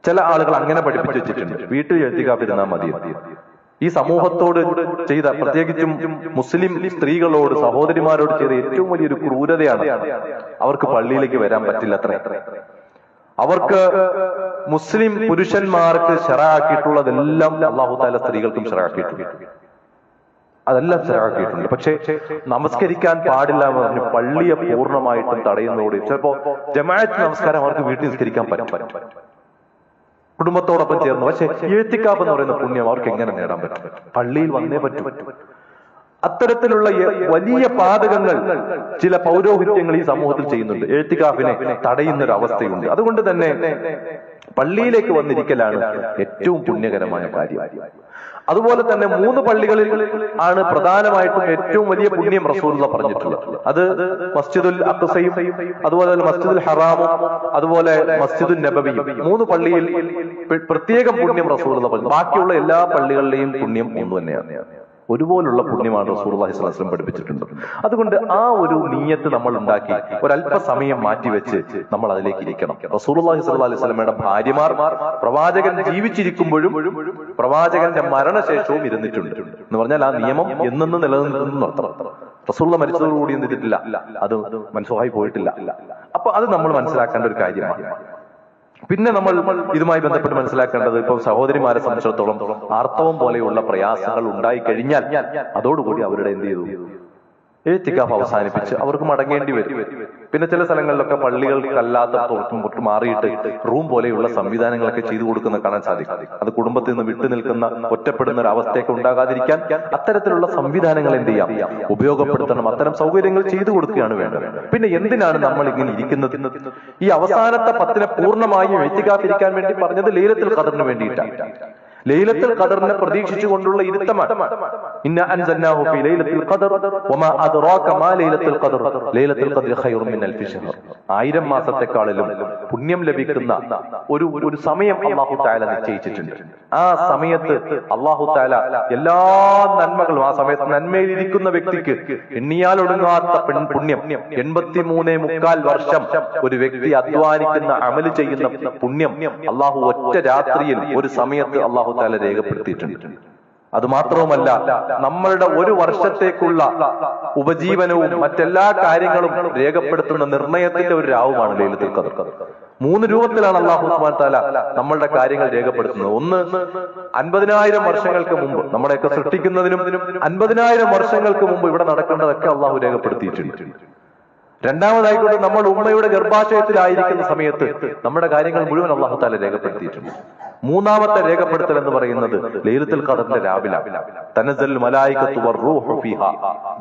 ചില ആളുകൾ അങ്ങനെ പഠിപ്പിച്ചു വെച്ചിട്ടുണ്ട്, വീട്ടിൽ ഇഅ്തികാഫ് ഇരുന്നാൽ മതി. ഈ സമൂഹത്തോട് ചെയ്ത, പ്രത്യേകിച്ചും മുസ്ലിം സ്ത്രീകളോട്, സഹോദരിമാരോട് ചെയ്ത ഏറ്റവും വലിയൊരു ക്രൂരതയാണ് അവർക്ക് പള്ളിയിലേക്ക് വരാൻ പറ്റില്ലത്രേ. അവർക്ക് മുസ്ലിം പുരുഷന്മാർക്ക് ശറഅാക്കിയിട്ടുള്ളതെല്ലാം അല്ലാഹു തആല സ്ത്രീകൾക്കും ശറഅാക്കിയിട്ടുണ്ട്. അതെല്ലാം ശറഅാക്കിയിട്ടുണ്ട്. പക്ഷേ നമസ്കരിക്കാൻ പാടില്ല എന്ന് പറഞ്ഞ് പള്ളിയെ പൂർണ്ണമായിട്ടും തടയുന്നതോടെ ചിലപ്പോ ജമാഅത്ത് നമസ്കാരം അവർക്ക് വീട്ടിൽ നിസ്കരിക്കാൻ പറ്റും, കുടുംബത്തോടൊപ്പം ചേർന്ന്. പക്ഷെ ഇഅ്തികാഫ് എന്ന് പറയുന്ന പുണ്യം അവർക്ക് എങ്ങനെ നേടാൻ പറ്റും? പള്ളിയിൽ വന്നേ പറ്റും. അത്തരത്തിലുള്ള വലിയ പാതകങ്ങൾ ചില പൗരോഹിത്യങ്ങൾ ഈ സമൂഹത്തിൽ ചെയ്യുന്നുണ്ട്. ഇഅ്തികാഫിനെ തടയുന്ന ഒരു അവസ്ഥയുണ്ട്. അതുകൊണ്ട് തന്നെ പള്ളിയിലേക്ക് വന്നിരിക്കലാണ് ഏറ്റവും പുണ്യകരമായ കാര്യം. അതുപോലെ തന്നെ 3 പള്ളികളിൽ ആണ് പ്രധാനമായിട്ടും ഏറ്റവും വലിയ പുണ്യം റസൂലുള്ളാഹി പറഞ്ഞിട്ടുള്ളത്. അത് മസ്ജിദുൽ അഖ്സയും അതുപോലെ തന്നെ മസ്ജിദുൽ ഹറാമും അതുപോലെ മസ്ജിദുൻ നബവിയും. 3 പള്ളിയിൽ പ്രത്യേകം പുണ്യം റസൂലുള്ളാഹി പറഞ്ഞു. ബാക്കിയുള്ള എല്ലാ പള്ളികളിലെയും പുണ്യം ഒന്ന് തന്നെയാണ്. ഒരുപോലുള്ള പുണ്യമാണ് റസൂലുള്ളാഹി സ്വല്ലല്ലാഹു അലൈഹി വസല്ലം പഠിപ്പിച്ചിട്ടുണ്ട്. അതുകൊണ്ട് ആ ഒരു നിയ്യത്ത് നമ്മൾ ഉണ്ടാക്കി ഒരല്പസമയം മാറ്റിവെച്ച് നമ്മൾ അതിലേക്ക് ഇരിക്കണം. റസൂലുള്ളാഹി സ്വല്ലല്ലാഹു അലൈഹി വസല്ലമയുടെ ഭാര്യമാർ പ്രവാചകൻ ജീവിച്ചിരിക്കുമ്പോഴും പ്രവാചകന്റെ മരണശേഷവും ഇരുന്നിട്ടുണ്ട് എന്ന് പറഞ്ഞാൽ ആ നിയമം എന്നെന്ന് നിലനിൽക്കുന്നു അർത്ഥം. റസൂലുള്ളാഹി മരിച്ചതോടുകൂടി ഒന്നും ചെയ്തിട്ടില്ല, അത് മനസ്സുഹായി പോയിട്ടില്ല. അപ്പൊ അത് നമ്മൾ മനസ്സിലാക്കേണ്ട ഒരു കാര്യമാണ്. പിന്നെ നമ്മൾ ഇതുമായി ബന്ധപ്പെട്ട് മനസ്സിലാക്കേണ്ടത്, ഇപ്പൊ സഹോദരിമാരെ സംബന്ധിച്ചിടത്തോളം ആർത്തവം പോലെയുള്ള പ്രയാസങ്ങൾ ഉണ്ടായി കഴിഞ്ഞാൽ അതോടുകൂടി അവരുടെ എന്ത് ചെയ്തു? ഇഅ്തികാഫ് അവസാനിപ്പിച്ച് അവർക്ക് മടങ്ങേണ്ടി വരും. പിന്നെ ചില സ്ഥലങ്ങളിലൊക്കെ പള്ളികൾക്കല്ലാത്ത മാറിയിട്ട് റൂം പോലെയുള്ള സംവിധാനങ്ങളൊക്കെ ചെയ്തു കൊടുക്കുന്ന കാണാൻ സാധിക്കും. അത് കുടുംബത്തിൽ നിന്ന് വിട്ടു നിൽക്കുന്ന, ഒറ്റപ്പെടുന്ന ഒരു അവസ്ഥയൊക്കെ ഉണ്ടാകാതിരിക്കാൻ അത്തരത്തിലുള്ള സംവിധാനങ്ങൾ എന്ത് ചെയ്യാം? ഉപയോഗപ്പെടുത്തണം. അത്തരം സൗകര്യങ്ങൾ ചെയ്തു കൊടുക്കുകയാണ് വേണ്ടത്. പിന്നെ എന്തിനാണ് നമ്മൾ ഇങ്ങനെ ഇരിക്കുന്നത്? ഈ അവസാനത്തെ 10 പൂർണ്ണമായും ഇഅ്തികാഫ് ഇരിക്കാൻ വേണ്ടി പറഞ്ഞത് ലൈലത്തുൽ ഖദറിന് വേണ്ടിയിട്ടാണ്. ലൈലത്തുൽ ഖദറിനെ പ്രതീക്ഷിച്ചുകൊണ്ടുള്ള ഇരുത്തമാണ്. ഇന്ന അൻസൽനാഹു ഫീ ലൈലത്തുൽ ഖദർ വമാ അദ്റാക മാ ലൈലത്തുൽ ഖദർ ലൈലത്തുൽ ഖദ്രി ഖൈറും മിൻ അൽഫി ശഹർ. 1000 മാസത്തെക്കാളിലും പുണ്യം ലഭിക്കുന്ന ഒരു സമയം അല്ലാഹു തആല നിശ്ചയിച്ചിട്ടുണ്ട്. ആ സമയത്ത് അല്ലാഹു തആല എല്ലാ നന്മകളും, ആ സമയത്ത് നന്മയിൽ ഇരിക്കുന്ന വ്യക്തിക്ക് എണ്ണിയാൽ ഒടുങ്ങാത്ത പുണ്യം, 83.25 വർഷം ഒരു വ്യക്തി അധ്വാനിക്കുന്ന അമല് ചെയ്യുന്ന പുണ്യം അല്ലാഹു ഒറ്റ രാത്രിയിൽ ഒരു സമയത്ത് അല്ലാഹു തആല രേഖപ്പെടുത്തിയിട്ടുണ്ട്. അത് മാത്രവുമല്ല, നമ്മളുടെ 1 വർഷത്തേക്കുള്ള ഉപജീവനവും മറ്റെല്ലാ കാര്യങ്ങളും രേഖപ്പെടുത്തുന്ന നിർണയത്തിന്റെ ഒരു രാവുമാണ് ലൈലത്തുൽ ഖദർ. 3 രൂപത്തിലാണ് അല്ലാഹു സുബ്ഹാനഹു വ തആല നമ്മളുടെ കാര്യങ്ങൾ രേഖപ്പെടുത്തുന്നത്. ഒന്ന്, 50,000 വർഷങ്ങൾക്ക് മുമ്പ്, നമ്മുടെയൊക്കെ സൃഷ്ടിക്കുന്നതിനും 50,000 വർഷങ്ങൾക്ക് മുമ്പ് ഇവിടെ നടക്കേണ്ടതൊക്കെ അല്ലാഹു രേഖപ്പെടുത്തിയിട്ടുണ്ട്. രണ്ടാമതായിക്കൊണ്ട് നമ്മൾ ഉമ്മയുടെ ഗർഭാശയത്തിലായിരിക്കുന്ന സമയത്ത് നമ്മുടെ കാര്യങ്ങൾ മുഴുവൻ അല്ലാഹു തആല രേഖപ്പെടുത്തിയിട്ടുണ്ട്. മൂന്നാമത്തെ രേഖപ്പെടുത്തൽ എന്ന് പറയുന്നത് ലൈലത്തുൽ ഖദറിന്റെ രാവിലാണ്. തനസ്സൽ മലായികത്തു വറൂഹു ഫീഹാ,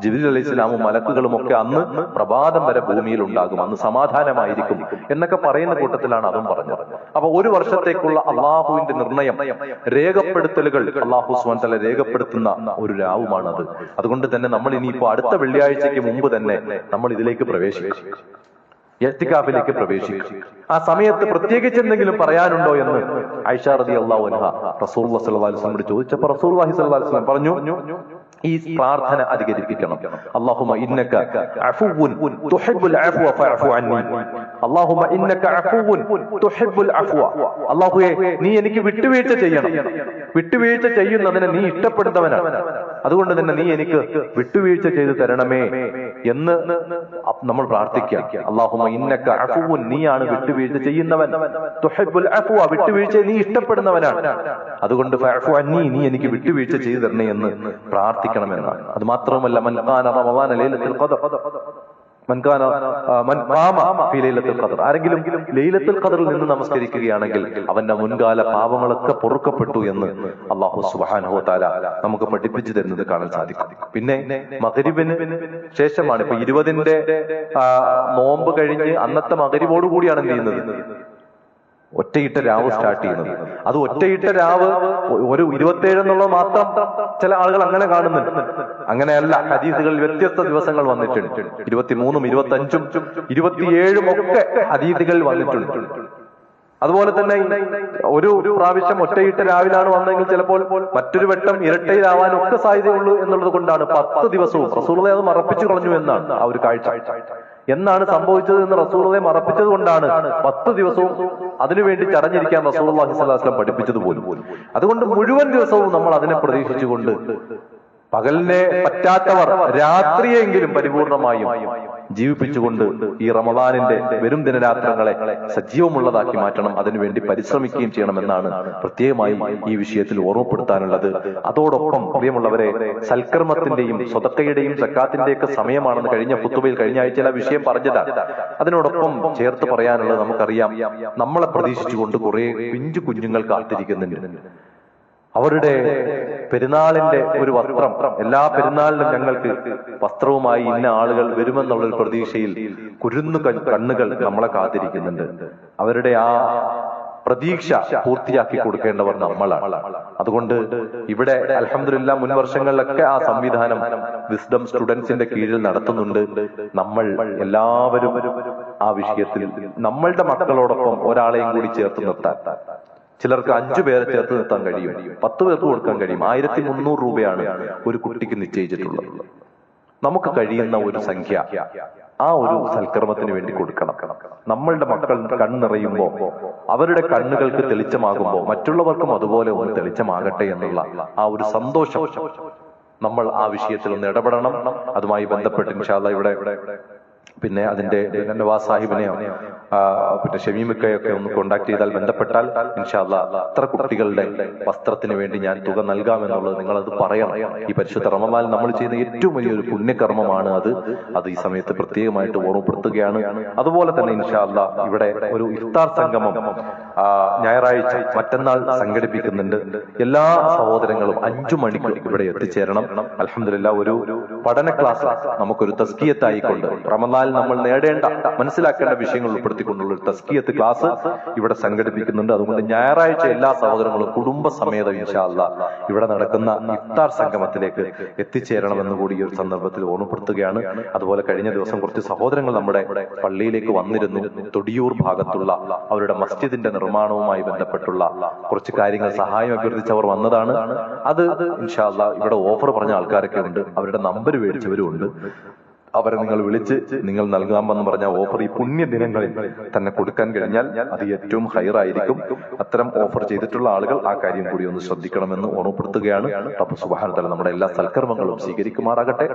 ജിബ്രീൽ അലൈഹിസ്സലാമും മലക്കുകളും ഒക്കെ അന്ന് പ്രഭാതം വരെ ഭൂമിയിൽ ഉണ്ടാകും, അന്ന് സമാധാനമായിരിക്കും എന്നൊക്കെ പറയുന്ന കൂട്ടത്തിലാണ് അതും പറഞ്ഞത്. അപ്പൊ ഒരു വർഷത്തേക്കുള്ള അള്ളാഹുവിന്റെ നിർണയം, രേഖപ്പെടുത്തലുകൾ അള്ളാഹു സുബ്ഹാനഹു വ തആല രേഖപ്പെടുത്തുന്ന ഒരു രാവുമാണത്. അതുകൊണ്ട് തന്നെ നമ്മൾ ഇനിയിപ്പോ അടുത്ത വെള്ളിയാഴ്ചയ്ക്ക് മുമ്പ് തന്നെ നമ്മൾ ഇതിലേക്ക് പ്രവേശിക്കും, ഇഅ്തികാഫിലേക്ക് പ്രവേശിക്കും. ആ സമയത്ത് പ്രത്യേകിച്ച് എന്തെങ്കിലും പറയാനുണ്ടോ എന്ന് ആയിഷ റളിയല്ലാഹു അൻഹ റസൂലുള്ളാഹി സ്വല്ലല്ലാഹു അലൈഹി വസല്ലം ചോദിച്ചപ്പോൾ റസൂലുള്ളാഹി സ്വല്ലല്ലാഹു അലൈഹി വസല്ലം പറഞ്ഞു, ഈ പ്രാർത്ഥന അധികരിപ്പിക്കണം. അല്ലാഹുമ്മ ഇന്നക അഫുവുൻ തുഹിബ്ബുൽ അഫ്വ ഫഅഫു അന്നി, അല്ലാഹുമ്മ ഇന്നക അഫുവുൻ തുഹിബ്ബുൽ അഫ്വ, അല്ലാഹുവേ നീ എനിക്ക് വിട്ടുവീഴ്ച ചെയ്യണം, വിട്ടുവീഴ്ച ചെയ്യുന്നതിനെ നീ ഇഷ്ടപ്പെടുന്നവനാണ്, അതുകൊണ്ട് തന്നെ നീ എനിക്ക് വിട്ടുവീഴ്ച ചെയ്തു തരണമേ എന്ന് നമ്മൾ പ്രാർത്ഥിക്കാം. അല്ലാഹുമ്മ ഇന്നക അഫുവുൻ, നീയാണ് വിട്ടുവീഴ്ച ചെയ്യുന്നവൻ, തുഹിബ്ബുൽ അഫ്വ, വിട്ടുവീഴ്ച നീ ഇഷ്ടപ്പെടുന്നവനാണ്, അതുകൊണ്ട് ഫഅഫു അന്നി, നീ എനിക്ക് വിട്ടുവീഴ്ച ചെയ്തു തരണേ എന്ന് പ്രാർത്ഥിക്കണമെന്നാണ്. അത് മാത്രമല്ല, മൻ ഖാന റമളാന ലൈലത്തുൽ ഖദർ, മൻ ഖാമ ഫീ ലൈലത്തുൽ ഖദർ, ആരെങ്കിലും ലൈലത്തുൽ ഖദറിൽ നിന്ന് നമസ്കരിക്കുകയാണെങ്കിൽ അവന്റെ മുൻകാല പാപങ്ങളൊക്കെ പൊറുക്കപ്പെട്ടു എന്ന് അല്ലാഹു സുബ്ഹാനഹു വ തആല നമുക്ക് പഠിപ്പിച്ചു തരുന്നത് കാണാൻ സാധിക്കും. പിന്നെ മഗ്രിബിന് ശേഷമാണ്, ഇപ്പൊ 20ന്റെ നോമ്പ് കഴിഞ്ഞ് അന്നത്തെ മഗ്രിബോട് കൂടിയാണ് എന്ത് ചെയ്യുന്നത്, ഒറ്റയിട്ട രാവ് സ്റ്റാർട്ട് ചെയ്യുന്നത്. അത് ഒറ്റയിട്ട രാവ് ഒരു 27 എന്നുള്ളത് മാത്രം ചില ആളുകൾ അങ്ങനെ കാണുന്നുണ്ട്. അങ്ങനെയല്ല, ഹദീസുകളിൽ വ്യത്യസ്ത ദിവസങ്ങൾ വന്നിട്ടുണ്ട്. 23ഉം 25ഉം 27ഉം ഒക്കെ ഹദീസുകളിൽ വന്നിട്ടുണ്ട്. അതുപോലെ തന്നെ ഒരു പ്രാവശ്യം ഒറ്റയിട്ട രാവിലാണ് വന്നെങ്കിൽ ചിലപ്പോൾ മറ്റൊരു വട്ടം ഇരട്ടയിലാവാനും ഒക്കെ സാധ്യതയുള്ളൂ എന്നുള്ളത് കൊണ്ടാണ് 10 ദിവസവും റസൂലുള്ളാഹി അത് മറപ്പിച്ചു കളഞ്ഞു എന്നാണ് ആ ഒരു കാഴ്ച. എന്നാണ് സംഭവിച്ചത് എന്ന് റസൂലുള്ളാഹി മറപ്പിച്ചത് കൊണ്ടാണ് 10 ദിവസവും അതിനുവേണ്ടി ചടഞ്ഞിരിക്കാൻ റസൂലുള്ളാഹി സ്വല്ലല്ലാഹു അലൈഹി വസല്ലം പഠിപ്പിച്ചത് പോലും. അതുകൊണ്ട് മുഴുവൻ ദിവസവും നമ്മൾ അതിനെ പ്രതീക്ഷിച്ചുകൊണ്ട്, പകലിനെ പറ്റാത്തവർ രാത്രിയെങ്കിലും പരിപൂർണമായും ജീവിപ്പിച്ചുകൊണ്ട് ഈ റമളാനിന്റെ വരും ദിനരാത്രങ്ങളെ സജീവമുള്ളതാക്കി മാറ്റണം, അതിനുവേണ്ടി പരിശ്രമിക്കുകയും ചെയ്യണമെന്നാണ് പ്രത്യേകമായി ഈ വിഷയത്തിൽ ഓർമ്മപ്പെടുത്താനുള്ളത്. അതോടൊപ്പം പ്രിയമുള്ളവരെ, സൽക്കർമ്മത്തിന്റെയും സ്വതക്കയുടെയും സക്കാത്തിന്റെയൊക്കെ സമയമാണെന്ന് കഴിഞ്ഞ ഖുതുബയിൽ കഴിഞ്ഞ ആഴ്ച വിഷയം പറഞ്ഞതാണ്. അതിനോടൊപ്പം ചേർത്ത് പറയാനുള്ളത്, നമുക്കറിയാം നമ്മളെ പ്രതീക്ഷിച്ചുകൊണ്ട് കുറെ പിഞ്ചു കുഞ്ഞുങ്ങൾ കാത്തിരിക്കുന്നുണ്ട്. അവരുടെ പെരുന്നാളിന്റെ ഒരു വസ്ത്രം, എല്ലാ പെരുന്നാളിനും ഞങ്ങൾക്ക് വസ്ത്രവുമായി ഇന്ന ആളുകൾ വരുമെന്നുള്ള പ്രതീക്ഷയിൽ കുരുന്നു കണ്ണുകൾ നമ്മളെ കാത്തിരിക്കുന്നുണ്ട്. അവരുടെ ആ പ്രതീക്ഷ പൂർത്തിയാക്കി കൊടുക്കേണ്ടവർ നമ്മളാണ്. അതുകൊണ്ട് ഇവിടെ അൽഹംദുലില്ലാഹ് മുൻ വർഷങ്ങളിലൊക്കെ ആ സംവിധാനം വിസ്ഡം സ്റ്റുഡൻസിന്റെ കീഴിൽ നടത്തുന്നുണ്ട്. നമ്മൾ എല്ലാവരും ആ വിഷയത്തിൽ നമ്മളുടെ മക്കളോടൊപ്പം ഒരാളെയും കൂടി ചേർത്ത് നിർത്താൻ, ചിലർക്ക് 5 പേരെ ചേർത്ത് നിർത്താൻ കഴിയും, 10 പേർക്ക് കൊടുക്കാൻ കഴിയും. 1300 രൂപയാണ് ഒരു കുട്ടിക്ക് നിശ്ചയിച്ചിട്ടുള്ളത്. നമുക്ക് കഴിയുന്ന ഒരു സംഖ്യ ആ ഒരു സൽക്കർമ്മത്തിന് വേണ്ടി കൊടുക്കണം. നമ്മളുടെ മക്കൾ കണ്ണിറയുമ്പോ, അവരുടെ കണ്ണുകൾക്ക് തെളിച്ചമാകുമ്പോ മറ്റുള്ളവർക്കും അതുപോലെ ഒന്ന് തെളിച്ചമാകട്ടെ എന്നുള്ള ആ ഒരു സന്തോഷം നമ്മൾ ആ വിഷയത്തിൽ ഒന്ന് ഇടപെടണം. അതുമായി ബന്ധപ്പെട്ട് ഇൻഷാ അല്ലാഹ് ഇവിടെ പിന്നെ അതിന്റെ നവാസ് സാഹിബിനെയോ പിന്നെ ഷമീമിക്കയൊക്കെ ഒന്ന് കോണ്ടാക്ട് ചെയ്താൽ, ബന്ധപ്പെട്ടാൽ ഇൻഷാ അല്ലാഹ് അത്ര കുട്ടികളുടെ വസ്ത്രത്തിന് വേണ്ടി ഞാൻ തുക നൽകാമെന്നുള്ളത് നിങ്ങളത് പറയണം. ഈ പരിശുദ്ധ റമളാനിൽ നമ്മൾ ചെയ്യുന്ന ഏറ്റവും വലിയൊരു പുണ്യകർമ്മമാണ് അത് ഈ സമയത്ത് പ്രത്യേകമായിട്ട് ഓർമ്മപ്പെടുത്തുകയാണ്. അതുപോലെ തന്നെ ഇൻഷാ അല്ലാഹ് ഇവിടെ ഒരു ഇഫ്താർ സംഗമം ഞായറാഴ്ച മറ്റന്നാൾ സംഘടിപ്പിക്കുന്നുണ്ട്. എല്ലാ സഹോദരങ്ങളും 5 മണിക്ക് ഇവിടെ എത്തിച്ചേരണം. അൽഹംദുലില്ലാഹ് ഒരു പഠന ക്ലാസ്, നമുക്കൊരു തസ്കിയത്തായിക്കൊണ്ട് റമളാനിൽ നമ്മൾ നേടേണ്ട മനസ്സിലാക്കേണ്ട വിഷയങ്ങൾ ഉൾപ്പെടുത്തിക്കൊണ്ടുള്ള ഒരു തസ്കിയത്ത് ക്ലാസ് ഇവിടെ സംഘടിപ്പിക്കുന്നുണ്ട്. അതുകൊണ്ട് ഞായറാഴ്ച എല്ലാ സഹോദരങ്ങളും കുടുംബസമേതം ഇൻഷാ അല്ലാഹ് ഇവിടെ നടക്കുന്ന ഇഫ്താർ സംഗമത്തിലേക്ക് എത്തിച്ചേരണമെന്ന് കൂടി ഈ ഒരു സന്ദർഭത്തിൽ ഓർമ്മപ്പെടുത്തുകയാണ്. അതുപോലെ കഴിഞ്ഞ ദിവസം കുറച്ച് സഹോദരങ്ങൾ നമ്മുടെ പള്ളിയിലേക്ക് വന്നിരുന്നു. തൊടിയൂർ ഭാഗത്തുള്ള അവരുടെ മസ്ജിദിന്റെ നിർമ്മാണവുമായി ബന്ധപ്പെട്ടുള്ള കുറച്ച് കാര്യങ്ങൾ സഹായം അഭ്യർത്ഥിച്ചവർ വന്നതാണ്. അത് ഇൻഷാ അല്ലാഹ് ഇവിടെ ഓഫർ പറഞ്ഞ ആൾക്കാരൊക്കെ ഉണ്ട്, അവരുടെ നമ്പർ മേടിച്ചവരും ഉണ്ട്. അവരെ നിങ്ങൾ വിളിച്ച് നിങ്ങൾ നൽകാമെന്ന് പറഞ്ഞ ഓഫർ ഈ പുണ്യ ദിനങ്ങളിൽ തന്നെ കൊടുക്കാൻ കഴിഞ്ഞാൽ അത് ഏറ്റവും ഹൈറായിരിക്കും. അത്തരം ഓഫർ ചെയ്തിട്ടുള്ള ആളുകൾ ആ കാര്യം കൂടി ഒന്ന് ശ്രദ്ധിക്കണമെന്ന് ഓർമ്മപ്പെടുത്തുകയാണ്. റബ്ബ് സുബ്ഹാനഹു വ തആല നമ്മുടെ എല്ലാ സൽക്കർമ്മങ്ങളും സ്വീകരിക്കുമാറാകട്ടെ.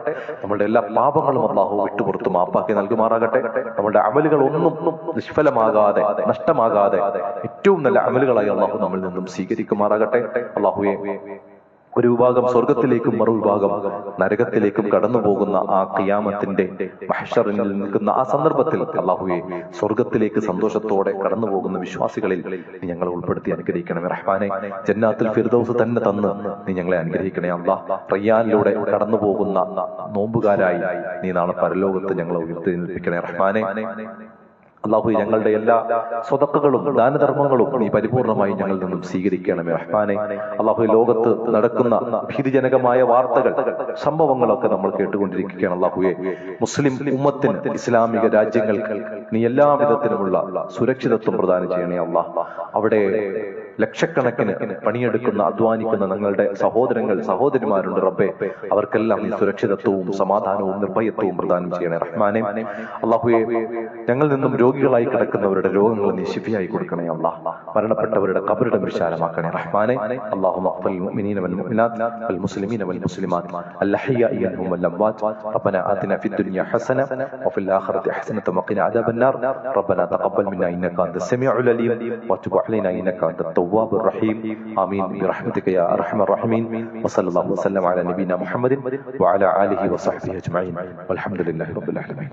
നമ്മുടെ എല്ലാ പാപങ്ങളും അല്ലാഹു വിട്ടുപുറത്ത് മാപ്പാക്കി നൽകുമാറാകട്ടെ. നമ്മുടെ അമലുകൾ ഒന്നും നിഷ്ഫലമാകാതെ നഷ്ടമാകാതെ ഏറ്റവും നല്ല അമലുകളായി അല്ലാഹു നമ്മിൽ നിന്നും സ്വീകരിക്കുമാറാകട്ടെ. അല്ലാഹുവേ, ഒരു വിഭാഗം സ്വർഗത്തിലേക്കും മറുവിഭാഗം നരകത്തിലേക്കും കടന്നു പോകുന്ന ആ ഖിയാമത്തിന്റെ മഹ്ശറിൽ നിൽക്കുന്ന ആ സന്ദർഭത്തിൽ അല്ലാഹുവേ സ്വർഗത്തിലേക്ക് സന്തോഷത്തോടെ കടന്നു പോകുന്ന വിശ്വാസികളിൽ നീ ഞങ്ങളെ ഉൾപ്പെടുത്തി അനുഗ്രഹിക്കണമേ റഹ്മാനെ. ജന്നാത്തുൽ ഫിർദൗസ് തന്നെ തന്ന് നീ ഞങ്ങളെ അനുഗ്രഹിക്കണേ അല്ലാഹ്. റയ്യാനിലൂടെ കടന്നു പോകുന്ന നോമ്പുകാരായി നീ നാളെ പരലോകത്ത് ഞങ്ങളെ ഉയർത്തി നിൽപ്പിക്കണേ റഹ്മാനെ. അല്ലാഹു ഞങ്ങളുടെ എല്ലാ സ്വതക്കകളും ദാനധർമ്മങ്ങളും നീ പരിപൂർണമായി ഞങ്ങളിൽ നിന്നും സ്വീകരിക്കണമേ റഹ്മാനെ. അല്ലാഹു ലോകത്ത് നടക്കുന്ന ഭീതിജനകമായ വാർത്തകൾ സംഭവങ്ങളൊക്കെ നമ്മൾ കേട്ടുകൊണ്ടിരിക്കുകയാണ്. അല്ലാഹുവേ മുസ്ലിം ഉമ്മത്തിന് ഇസ്ലാമിക രാജ്യങ്ങൾക്ക് നീ എല്ലാ വിധത്തിലുമുള്ള സുരക്ഷിതത്വം പ്രദാനം ചെയ്യണേ അല്ലാഹ്. അവിടെ ലക്ഷക്കണക്കിന് പണിയെടുക്കുന്ന അധ്വാനിക്കുന്ന ഞങ്ങളുടെ സഹോദരങ്ങൾ സഹോദരിമാരുണ്ട് റബ്ബേ. അവർക്കെല്ലാം നീ സുരക്ഷിതത്വവും സമാധാനവും നിർഭയത്വവും പ്രദാനം ചെയ്യണേ റഹ്മാനെ. അല്ലാഹുവേ ഞങ്ങളിൽ നിന്നും രോഗികളായി കിടക്കുന്നവരുടെ രോഗങ്ങൾ നീ ശിഫിയായി കൊടുക്കണേ അല്ലാഹ്. മരണപ്പെട്ടവരുടെ ഖബറിടം വിശാലമാക്കണേ റഹ്മാനെ. അല്ലാഹുമ്മ ഖ്ഫിൽ മുഅ്മിനീന വൽ മുഅ്മിനാത്ത് വൽ മുസ്ലിമീന വൽ മുസ്ലിമാത്ത് അൽഹയ്യാഇ മിൻഹും വൽ അംവാത്ത്. റബ്ബനാ ആതിനാ ഫിദ് ദുനിയ ഹസന വഫിൽ ആഖിറതി ഹസനത വഖിനാ അദാബന്നാർ. റബ്ബനാ തഖബ്ബൽ മിന്നാ ഇന്നക അൻതസ് സമീഉൽ അലീം വതുബ് അലൈനാ ഇന്നക അൻതത് തവ്വാബുർ റഹീം. ആമീൻ ബിറഹ്മതിക യാ അർഹമർ റഹീമീൻ. വസല്ലല്ലാഹു വസല്ലം അലാ നബീനാ മുഹമ്മദിൻ വഅലാ ആലിഹി വസഹ്ബിഹി അജ്മഈൻ. വൽഹംദുലില്ലാഹി റബ്ബിൽ ആലമീൻ.